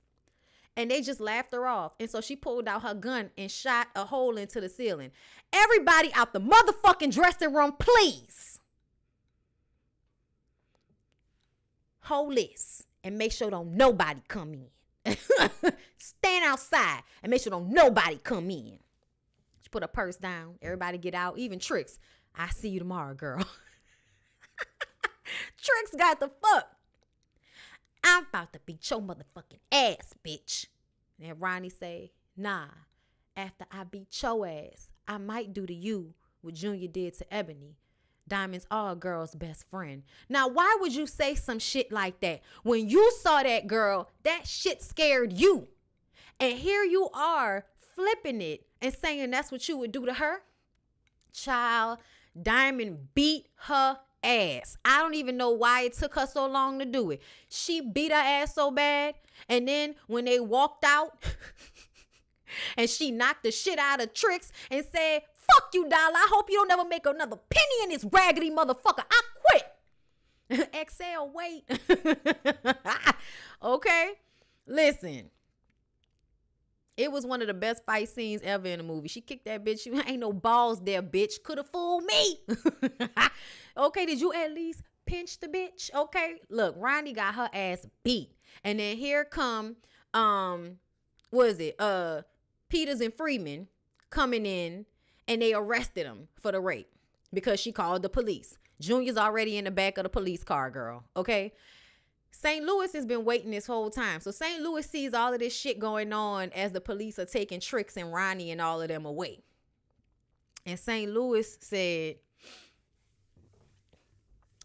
And they just laughed her off. And so she pulled out her gun and shot a hole into the ceiling. Everybody out the motherfucking dressing room, please. Hold this and make sure don't nobody come in. Stand outside and make sure don't nobody come in. She put her purse down. Everybody get out. Even Trix. I see you tomorrow, girl. Tricks got the fuck. I'm about to beat your motherfucking ass, bitch. And Ronnie say, nah, after I beat your ass, I might do to you what Junior did to Ebony. Diamond's all girl's best friend. Now, why would you say some shit like that? When you saw that girl, that shit scared you. And here you are flipping it and saying that's what you would do to her. Child, Diamond beat her ass. I don't even know why it took her so long to do it. She beat her ass so bad. And then when they walked out and she knocked the shit out of Tricks and said, fuck you, Dollar. I hope you don't ever make another penny in this raggedy motherfucker. I quit. Exhale, wait. Okay? Listen. It was one of the best fight scenes ever in a movie. She kicked that bitch. Ain't no balls there, bitch. Could have fooled me. Okay, did you at least pinch the bitch? Okay, look, Ronnie got her ass beat. And then here come, what is it? Peters and Freeman coming in, and they arrested him for the rape because she called the police. Junior's already in the back of the police car, girl. Okay. St. Louis has been waiting this whole time. So St. Louis sees all of this shit going on as the police are taking Tricks and Ronnie and all of them away. And St. Louis said,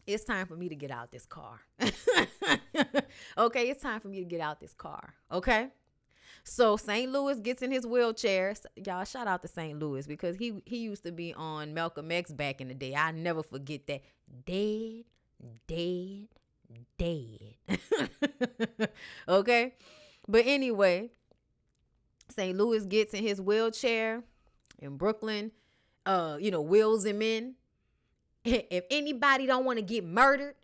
it's time for me to get out this car. Okay, it's time for me to get out this car. Okay? So St. Louis gets in his wheelchair. Y'all, shout out to St. Louis because he used to be on Malcolm X back in the day. I never forget that. Dead. Okay? But anyway, St. Louis gets in his wheelchair and Brooklyn, wheels him in. If anybody don't want to get murdered,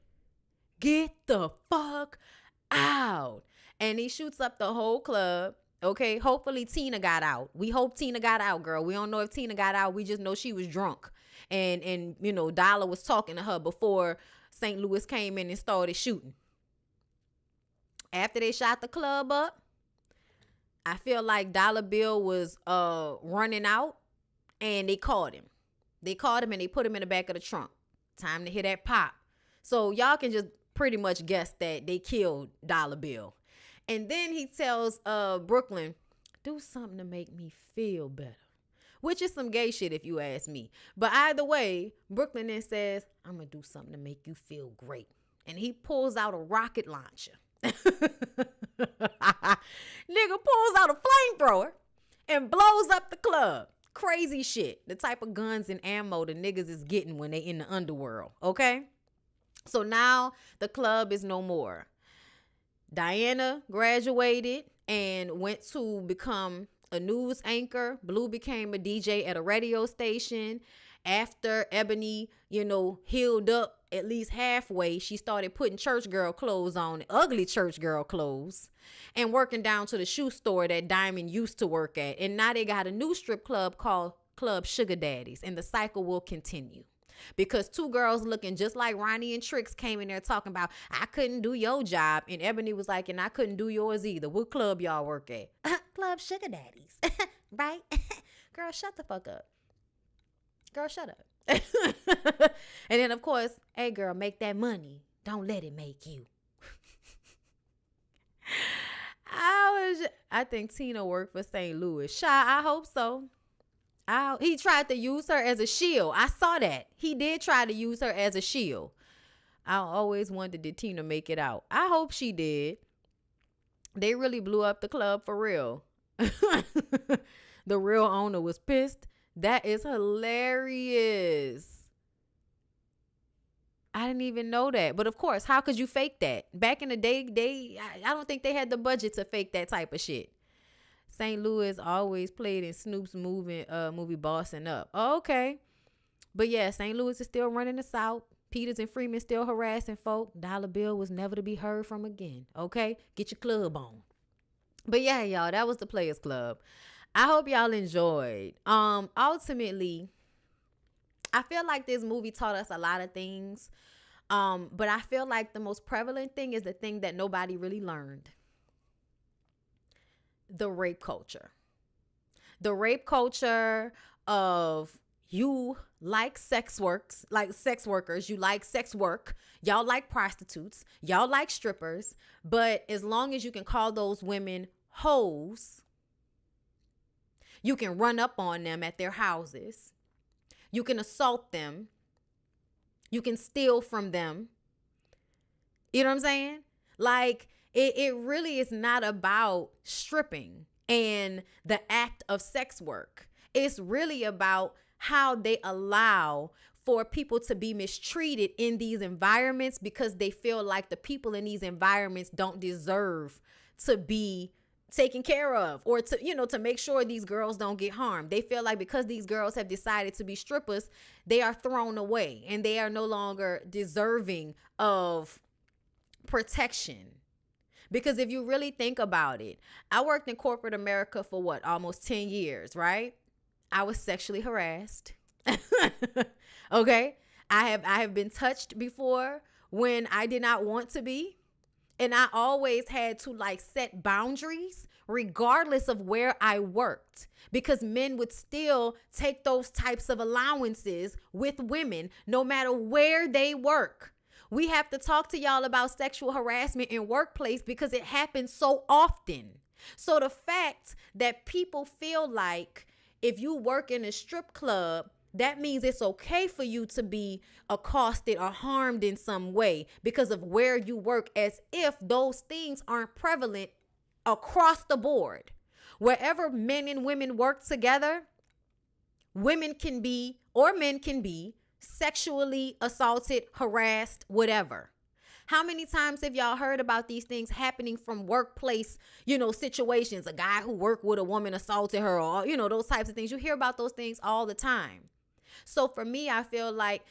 get the fuck out. And he shoots up the whole club. Okay, hopefully Tina got out. We hope Tina got out, girl. We don't know if Tina got out. We just know she was drunk. And Dollar was talking to her before St. Louis came in and started shooting. After they shot the club up, I feel like Dollar Bill was running out and they caught him. They caught him and they put him in the back of the trunk. Time to hear that pop. So y'all can just pretty much guess that they killed Dollar Bill. And then he tells Brooklyn, do something to make me feel better. Which is some gay shit if you ask me. But either way, Brooklyn then says, I'm going to do something to make you feel great. And he pulls out a rocket launcher. Nigga pulls out a flamethrower and blows up the club. Crazy shit. The type of guns and ammo the niggas is getting when they in the underworld. Okay? So now the club is no more. Diana graduated and went to become a news anchor. Blue became a DJ at a radio station. After Ebony, healed up at least halfway, she started putting church girl clothes on, ugly church girl clothes, and working down to the shoe store that Diamond used to work at. And now they got a new strip club called Club Sugar Daddies, and the cycle will continue. Because two girls looking just like Ronnie and Tricks came in there talking about, I couldn't do your job. And Ebony was like, and I couldn't do yours either. What club y'all work at? Club Sugar Daddies. Right? Girl, shut the fuck up. Girl, shut up. And then, of course, hey, girl, make that money. Don't let it make you. I think Tina worked for St. Louis. I hope so. He tried to use her as a shield. I saw that. He did try to use her as a shield. I always wondered, did Tina make it out? I hope she did. They really blew up the club for real. The real owner was pissed. That is hilarious. I didn't even know that. But of course, how could you fake that? Back in the day, I don't think they had the budget to fake that type of shit. St. Louis always played in Snoop's movie Bossing Up. Oh, okay. But yeah, St. Louis is still running the South. Peters and Freeman still harassing folk. Dollar Bill was never to be heard from again. Okay? Get your club on. But yeah, y'all, that was the Players Club. I hope y'all enjoyed. Ultimately, I feel like this movie taught us a lot of things. But I feel like the most prevalent thing is the thing that nobody really learned. The rape culture. The rape culture of you like sex workers, you like sex work, y'all like prostitutes, y'all like strippers, but as long as you can call those women hoes, you can run up on them at their houses, you can assault them, you can steal from them. You know what I'm saying? Like, it really is not about stripping and the act of sex work. It's really about how they allow for people to be mistreated in these environments because they feel like the people in these environments don't deserve to be taken care of, or to make sure these girls don't get harmed. They feel like because these girls have decided to be strippers, they are thrown away and they are no longer deserving of protection. Because if you really think about it, I worked in corporate America for what, almost 10 years, right? I was sexually harassed. Okay? I have been touched before when I did not want to be. And I always had to set boundaries regardless of where I worked, because men would still take those types of allowances with women no matter where they work. We have to talk to y'all about sexual harassment in workplace because it happens so often. So the fact that people feel like if you work in a strip club, that means it's okay for you to be accosted or harmed in some way because of where you work, as if those things aren't prevalent across the board. Wherever men and women work together, women can be, or men can be, sexually assaulted, harassed, whatever. How many times have y'all heard about these things happening from workplace, situations? A guy who worked with a woman assaulted her, or, those types of things. You hear about those things all the time. So for me, I feel like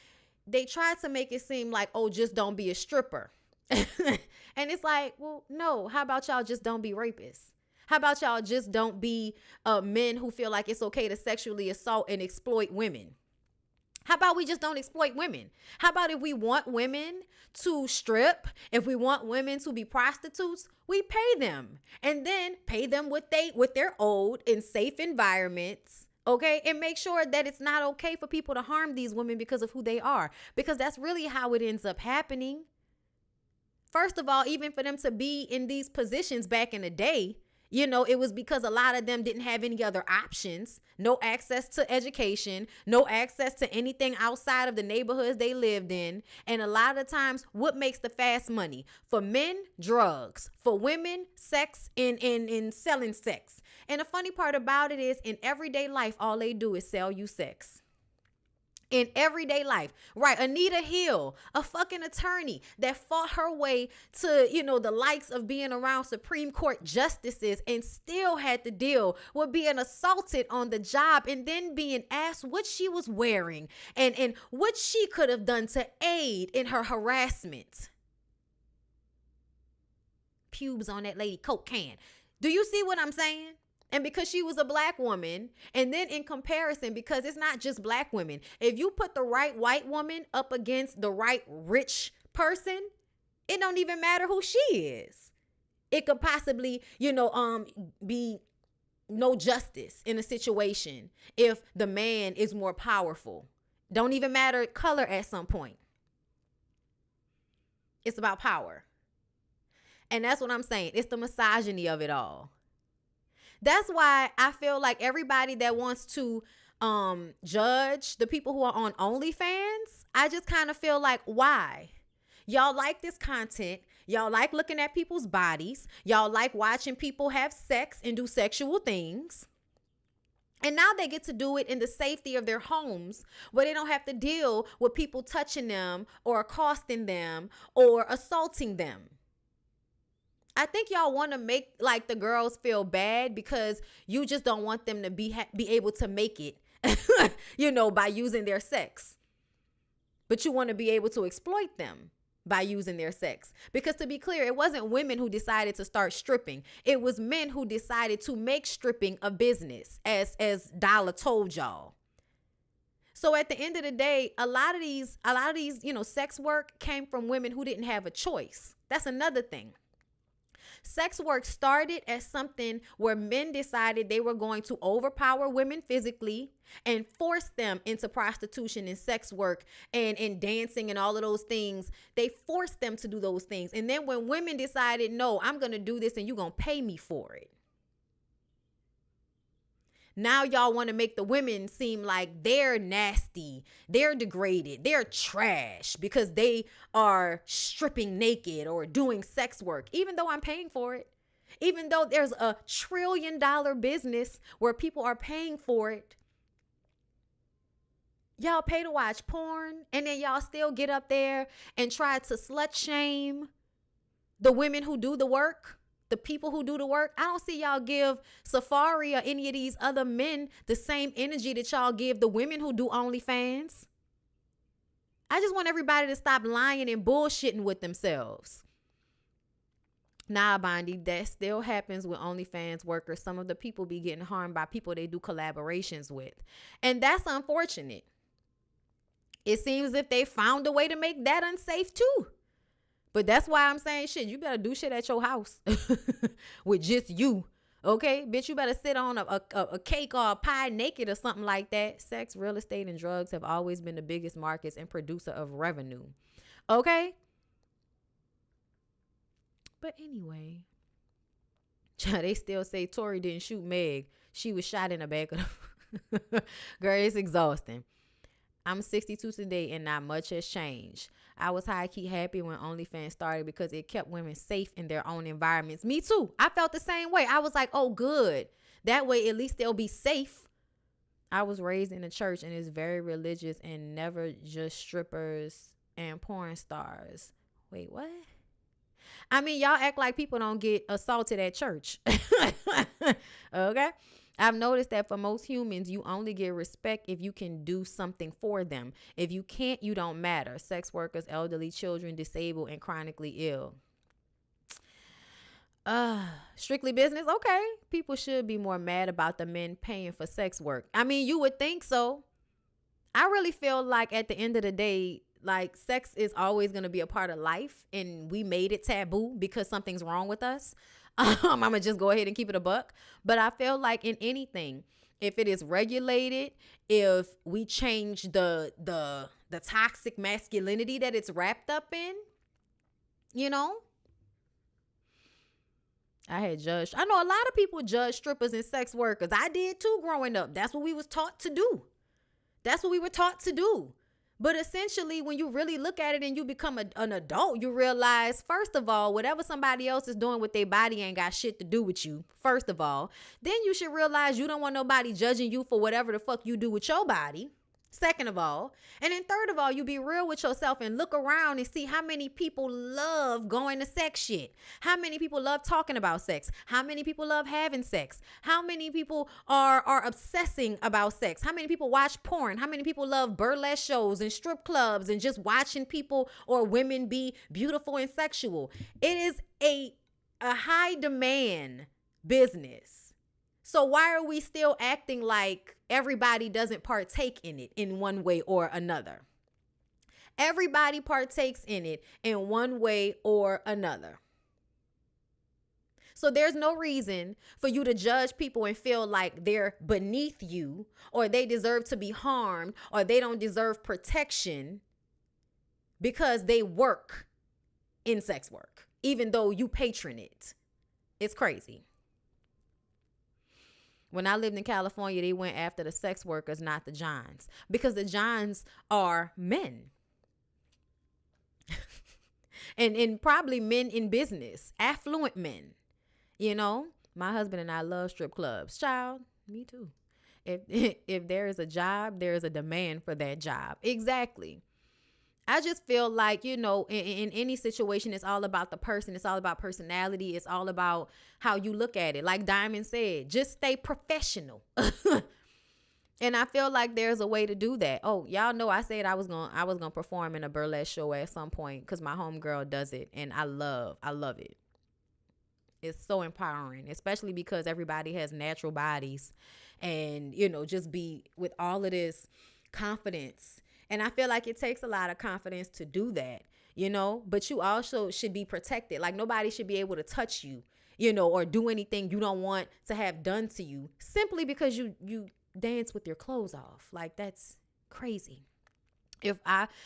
they try to make it seem like, oh, just don't be a stripper. And it's like, well, no, how about y'all just don't be rapists? How about y'all just don't be men who feel like it's okay to sexually assault and exploit women? How about we just don't exploit women? How about if we want women to strip, if we want women to be prostitutes, we pay them, and then pay them what they're owed in safe environments, okay? And make sure that it's not okay for people to harm these women because of who they are, because that's really how it ends up happening. First of all, even for them to be in these positions back in the day, it was because a lot of them didn't have any other options. No access to education, no access to anything outside of the neighborhoods they lived in. And a lot of times, what makes the fast money? For men, drugs. For women, sex and selling sex. And the funny part about it is, in everyday life, all they do is sell you sex. In everyday life, right? Anita Hill, a fucking attorney that fought her way to, the likes of being around Supreme Court justices and still had to deal with being assaulted on the job and then being asked what she was wearing and what she could have done to aid in her harassment. Pubes on that lady Coke can. Do you see what I'm saying? And because she was a black woman, and then in comparison, because it's not just black women, if you put the right white woman up against the right rich person, it don't even matter who she is. It could possibly, be no justice in a situation if the man is more powerful. Don't even matter color at some point. It's about power. And that's what I'm saying. It's the misogyny of it all. That's why I feel like everybody that wants to judge the people who are on OnlyFans, I just kind of feel like, why? Y'all like this content. Y'all like looking at people's bodies. Y'all like watching people have sex and do sexual things. And now they get to do it in the safety of their homes, where they don't have to deal with people touching them or accosting them or assaulting them. I think y'all want to make the girls feel bad because you just don't want them to be able to make it, by using their sex. But you want to be able to exploit them by using their sex. Because to be clear, it wasn't women who decided to start stripping. It was men who decided to make stripping a business, as Dollar told y'all. So at the end of the day, a lot of these, sex work came from women who didn't have a choice. That's another thing. Sex work started as something where men decided they were going to overpower women physically and force them into prostitution and sex work and dancing and all of those things. They forced them to do those things. And then when women decided, no, I'm going to do this and you're going to pay me for it. Now y'all want to make the women seem like they're nasty, they're degraded, they're trash because they are stripping naked or doing sex work, even though I'm paying for it. Even though there's a $1 trillion business where people are paying for it. Y'all pay to watch porn and then y'all still get up there and try to slut shame the women who do the work. The people who do the work. I don't see y'all give Safari or any of these other men the same energy that y'all give the women who do OnlyFans. I just want everybody to stop lying and bullshitting with themselves. Nah, Bondi, that still happens with OnlyFans workers. Some of the people be getting harmed by people they do collaborations with. And that's unfortunate. It seems as if they found a way to make that unsafe too. But that's why I'm saying, shit, you better do shit at your house with just you. Okay, bitch, you better sit on a cake or a pie naked or something like that. Sex, real estate, and drugs have always been the biggest markets and producer of revenue. Okay? But anyway, they still say Tory didn't shoot Meg. She was shot in the back of the... Girl, it's exhausting. I'm 62 today and not much has changed. I was high-key happy when OnlyFans started because it kept women safe in their own environments. Me too. I felt the same way. I was like, oh, good. That way, at least they'll be safe. I was raised in a church and it's very religious and never just strippers and porn stars. Wait, what? I mean, y'all act like people don't get assaulted at church. Okay? I've noticed that for most humans, you only get respect if you can do something for them. If you can't, you don't matter. Sex workers, elderly, children, disabled, and chronically ill. Strictly business? Okay. People should be more mad about the men paying for sex work. I mean, you would think so. I really feel like at the end of the day, like sex is always going to be a part of life and we made it taboo because something's wrong with us. I'm going to just go ahead and keep it a buck. But I feel like in anything, if it is regulated, if we change the toxic masculinity that it's wrapped up in, you know, I know a lot of people judge strippers and sex workers. I did too growing up. That's what we was taught to do. That's what we were taught to do. But essentially, when you really look at it and you become an adult, you realize, first of all, whatever somebody else is doing with their body ain't got shit to do with you, first of all. Then you should realize you don't want nobody judging you for whatever the fuck you do with your body, second of all. And then third of all, you be real with yourself and look around and see how many people love going to sex shit. How many people love talking about sex? How many people love having sex? How many people are obsessing about sex? How many people watch porn? How many people love burlesque shows and strip clubs and just watching people or women be beautiful and sexual? It is a high demand business. So why are we still acting like everybody doesn't partake in it in one way or another? Everybody partakes in it in one way or another. So there's no reason for you to judge people and feel like they're beneath you or they deserve to be harmed or they don't deserve protection because they work in sex work, even though you patron it. It's crazy. When I lived in California, they went after the sex workers, not the Johns, because the Johns are men. and probably men in business, affluent men. You know, my husband and I love strip clubs. Child, me too. If there is a job, there is a demand for that job. Exactly. I just feel like, you know, in any situation, it's all about the person. It's all about personality. It's all about how you look at it. Like Diamond said, just stay professional. And I feel like there's a way to do that. Oh, y'all know I said I was gonna perform in a burlesque show at some point because my homegirl does it, and I love it. It's so empowering, especially because everybody has natural bodies, and you know, just be with all of this confidence. And I feel like it takes a lot of confidence to do that. but you also should be protected. Like nobody should be able to touch you, or do anything you don't want to have done to you simply because you dance with your clothes off. Like that's crazy. If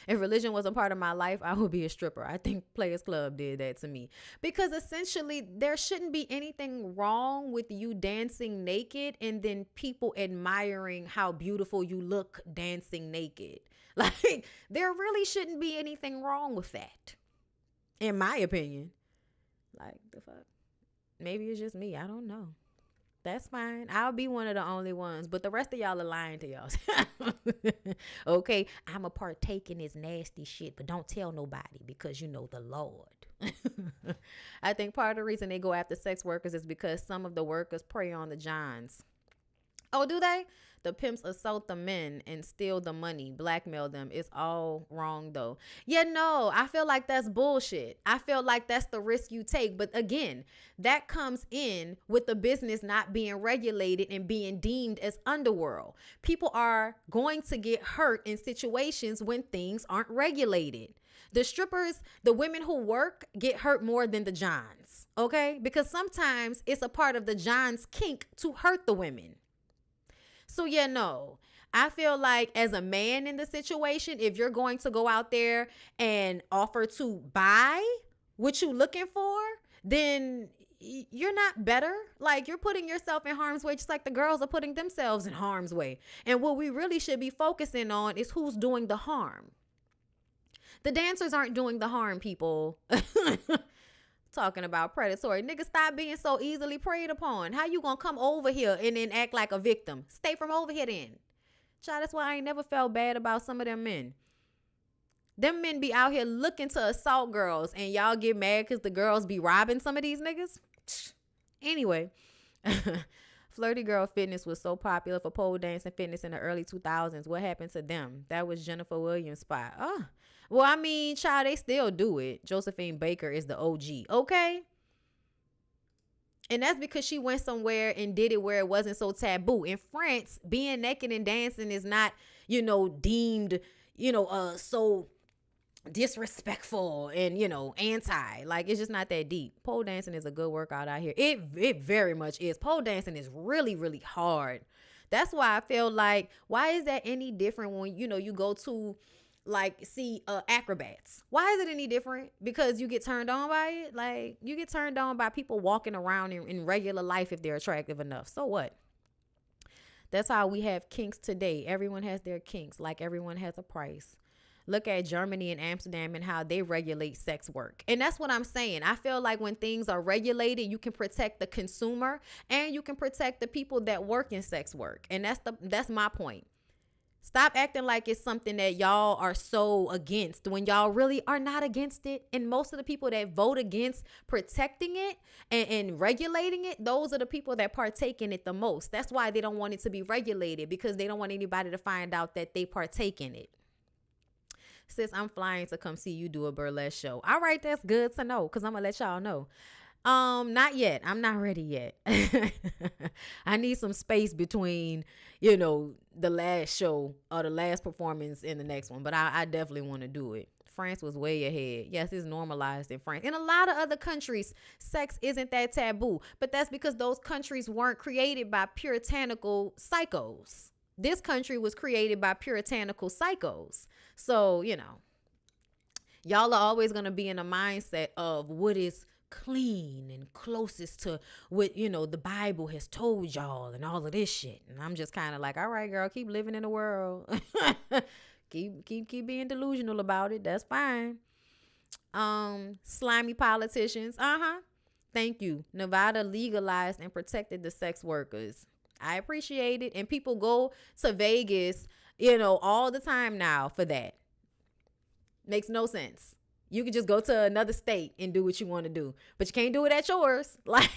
religion was a part of my life, I would be a stripper. I think Players Club did that to me, because essentially there shouldn't be anything wrong with you dancing naked and then people admiring how beautiful you look dancing naked. Like there really shouldn't be anything wrong with that, in my opinion. Like the fuck. Maybe it's just me. I don't know. That's fine. I'll be one of the only ones, but the rest of y'all are lying to y'all. Okay, I'm a partake in this nasty shit, but don't tell nobody because you know the Lord. I think part of the reason they go after sex workers is because some of the workers prey on the Johns. Oh, do they? The pimps assault the men and steal the money, blackmail them. It's all wrong, though. Yeah, no, I feel like that's bullshit. I feel like that's the risk you take. But again, that comes in with the business not being regulated and being deemed as underworld. People are going to get hurt in situations when things aren't regulated. The strippers, the women who work, get hurt more than the Johns, okay? Because sometimes it's a part of the John's kink to hurt the women. So yeah, no, I feel like as a man in the situation, if you're going to go out there and offer to buy what you looking for, then you're not better. Like you're putting yourself in harm's way, just like the girls are putting themselves in harm's way. And what we really should be focusing on is who's doing the harm. The dancers aren't doing the harm, people. Talking about predatory. Nigga, stop being so easily preyed upon. How you gonna come over here and then act like a victim? Stay from over here then. Child, that's why I ain't never felt bad about some of them men. Them men be out here looking to assault girls and y'all get mad because the girls be robbing some of these niggas. Anyway, Flirty Girl Fitness was so popular for pole dancing fitness in the early 2000s. What happened to them? That was Jennifer Williams' spot. Oh, well, I mean, child, they still do it. Josephine Baker is the OG, okay? And that's because she went somewhere and did it where it wasn't so taboo. In France, being naked and dancing is not, deemed, so disrespectful and, anti. Like, it's just not that deep. Pole dancing is a good workout out here. It very much is. Pole dancing is really, really hard. That's why I feel like, why is that any different when, you go to see acrobats? Why is it any different? Because you get turned on by it? Like you get turned on by people walking around in regular life if they're attractive enough. So what? That's how we have kinks today. Everyone has their kinks, like everyone has a price. Look at Germany and Amsterdam and how they regulate sex work. And that's what I'm saying. I feel like when things are regulated, you can protect the consumer and you can protect the people that work in sex work. And that's my point. Stop acting like it's something that y'all are so against when y'all really are not against it. And most of the people that vote against protecting it and regulating it, those are the people that partake in it the most. That's why they don't want it to be regulated, because they don't want anybody to find out that they partake in it. Sis, I'm flying to come see you do a burlesque show. All right, that's good to know, because I'm going to let y'all know. Not yet. I'm not ready yet. I need some space between, the last show or the last performance and the next one. But I definitely want to do it. France was way ahead. Yes, it's normalized in France. In a lot of other countries, sex isn't that taboo. But that's because those countries weren't created by puritanical psychos. This country was created by puritanical psychos. So, y'all are always going to be in a mindset of what is clean and closest to what the Bible has told y'all and all of this shit. And I'm just kind of like, all right, girl, keep living in the world. keep being delusional about it. That's fine. Slimy politicians. Thank you. Nevada legalized and protected the sex workers. I appreciate it. And people go to Vegas, all the time now for that. Makes no sense. You can just go to another state and do what you want to do, but you can't do it at yours. Like,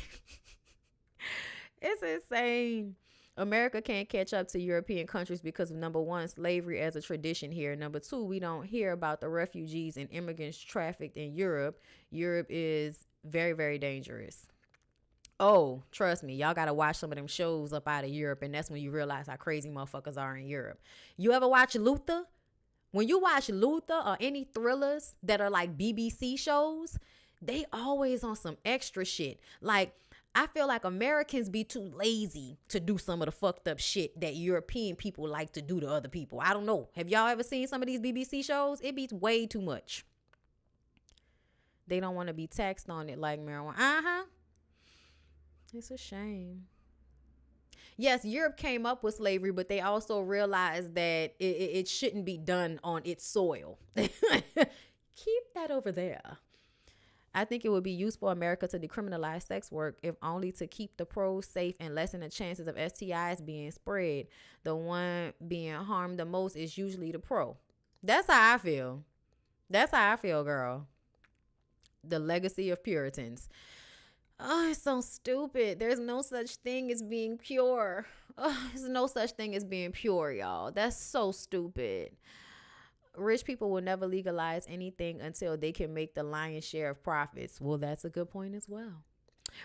it's insane. America can't catch up to European countries because of, number one, slavery as a tradition here. Number two, we don't hear about the refugees and immigrants trafficked in Europe. Europe is very, very dangerous. Oh, trust me, y'all got to watch some of them shows up out of Europe, and that's when you realize how crazy motherfuckers are in Europe. You ever watch Luther? When you watch Luther or any thrillers that are like BBC shows, they always on some extra shit. Like, I feel like Americans be too lazy to do some of the fucked up shit that European people like to do to other people. I don't know. Have y'all ever seen some of these BBC shows? It be way too much. They don't want to be taxed on it like marijuana. It's a shame. Yes, Europe came up with slavery, but they also realized that it shouldn't be done on its soil. Keep that over there. I think it would be useful for America to decriminalize sex work, if only to keep the pros safe and lessen the chances of STIs being spread. The one being harmed the most is usually the pro. That's how I feel. That's how I feel, girl. The legacy of Puritans. Oh, it's so stupid. There's no such thing as being pure. Oh, there's no such thing as being pure, y'all. That's so stupid. Rich people will never legalize anything until they can make the lion's share of profits. Well, that's a good point as well.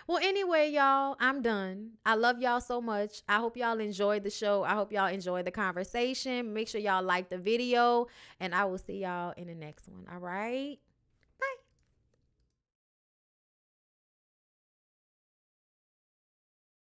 Well, anyway, y'all, I'm done. I love y'all so much. I hope y'all enjoyed the show. I hope y'all enjoyed the conversation. Make sure y'all like the video, and I will see y'all in the next one. All right?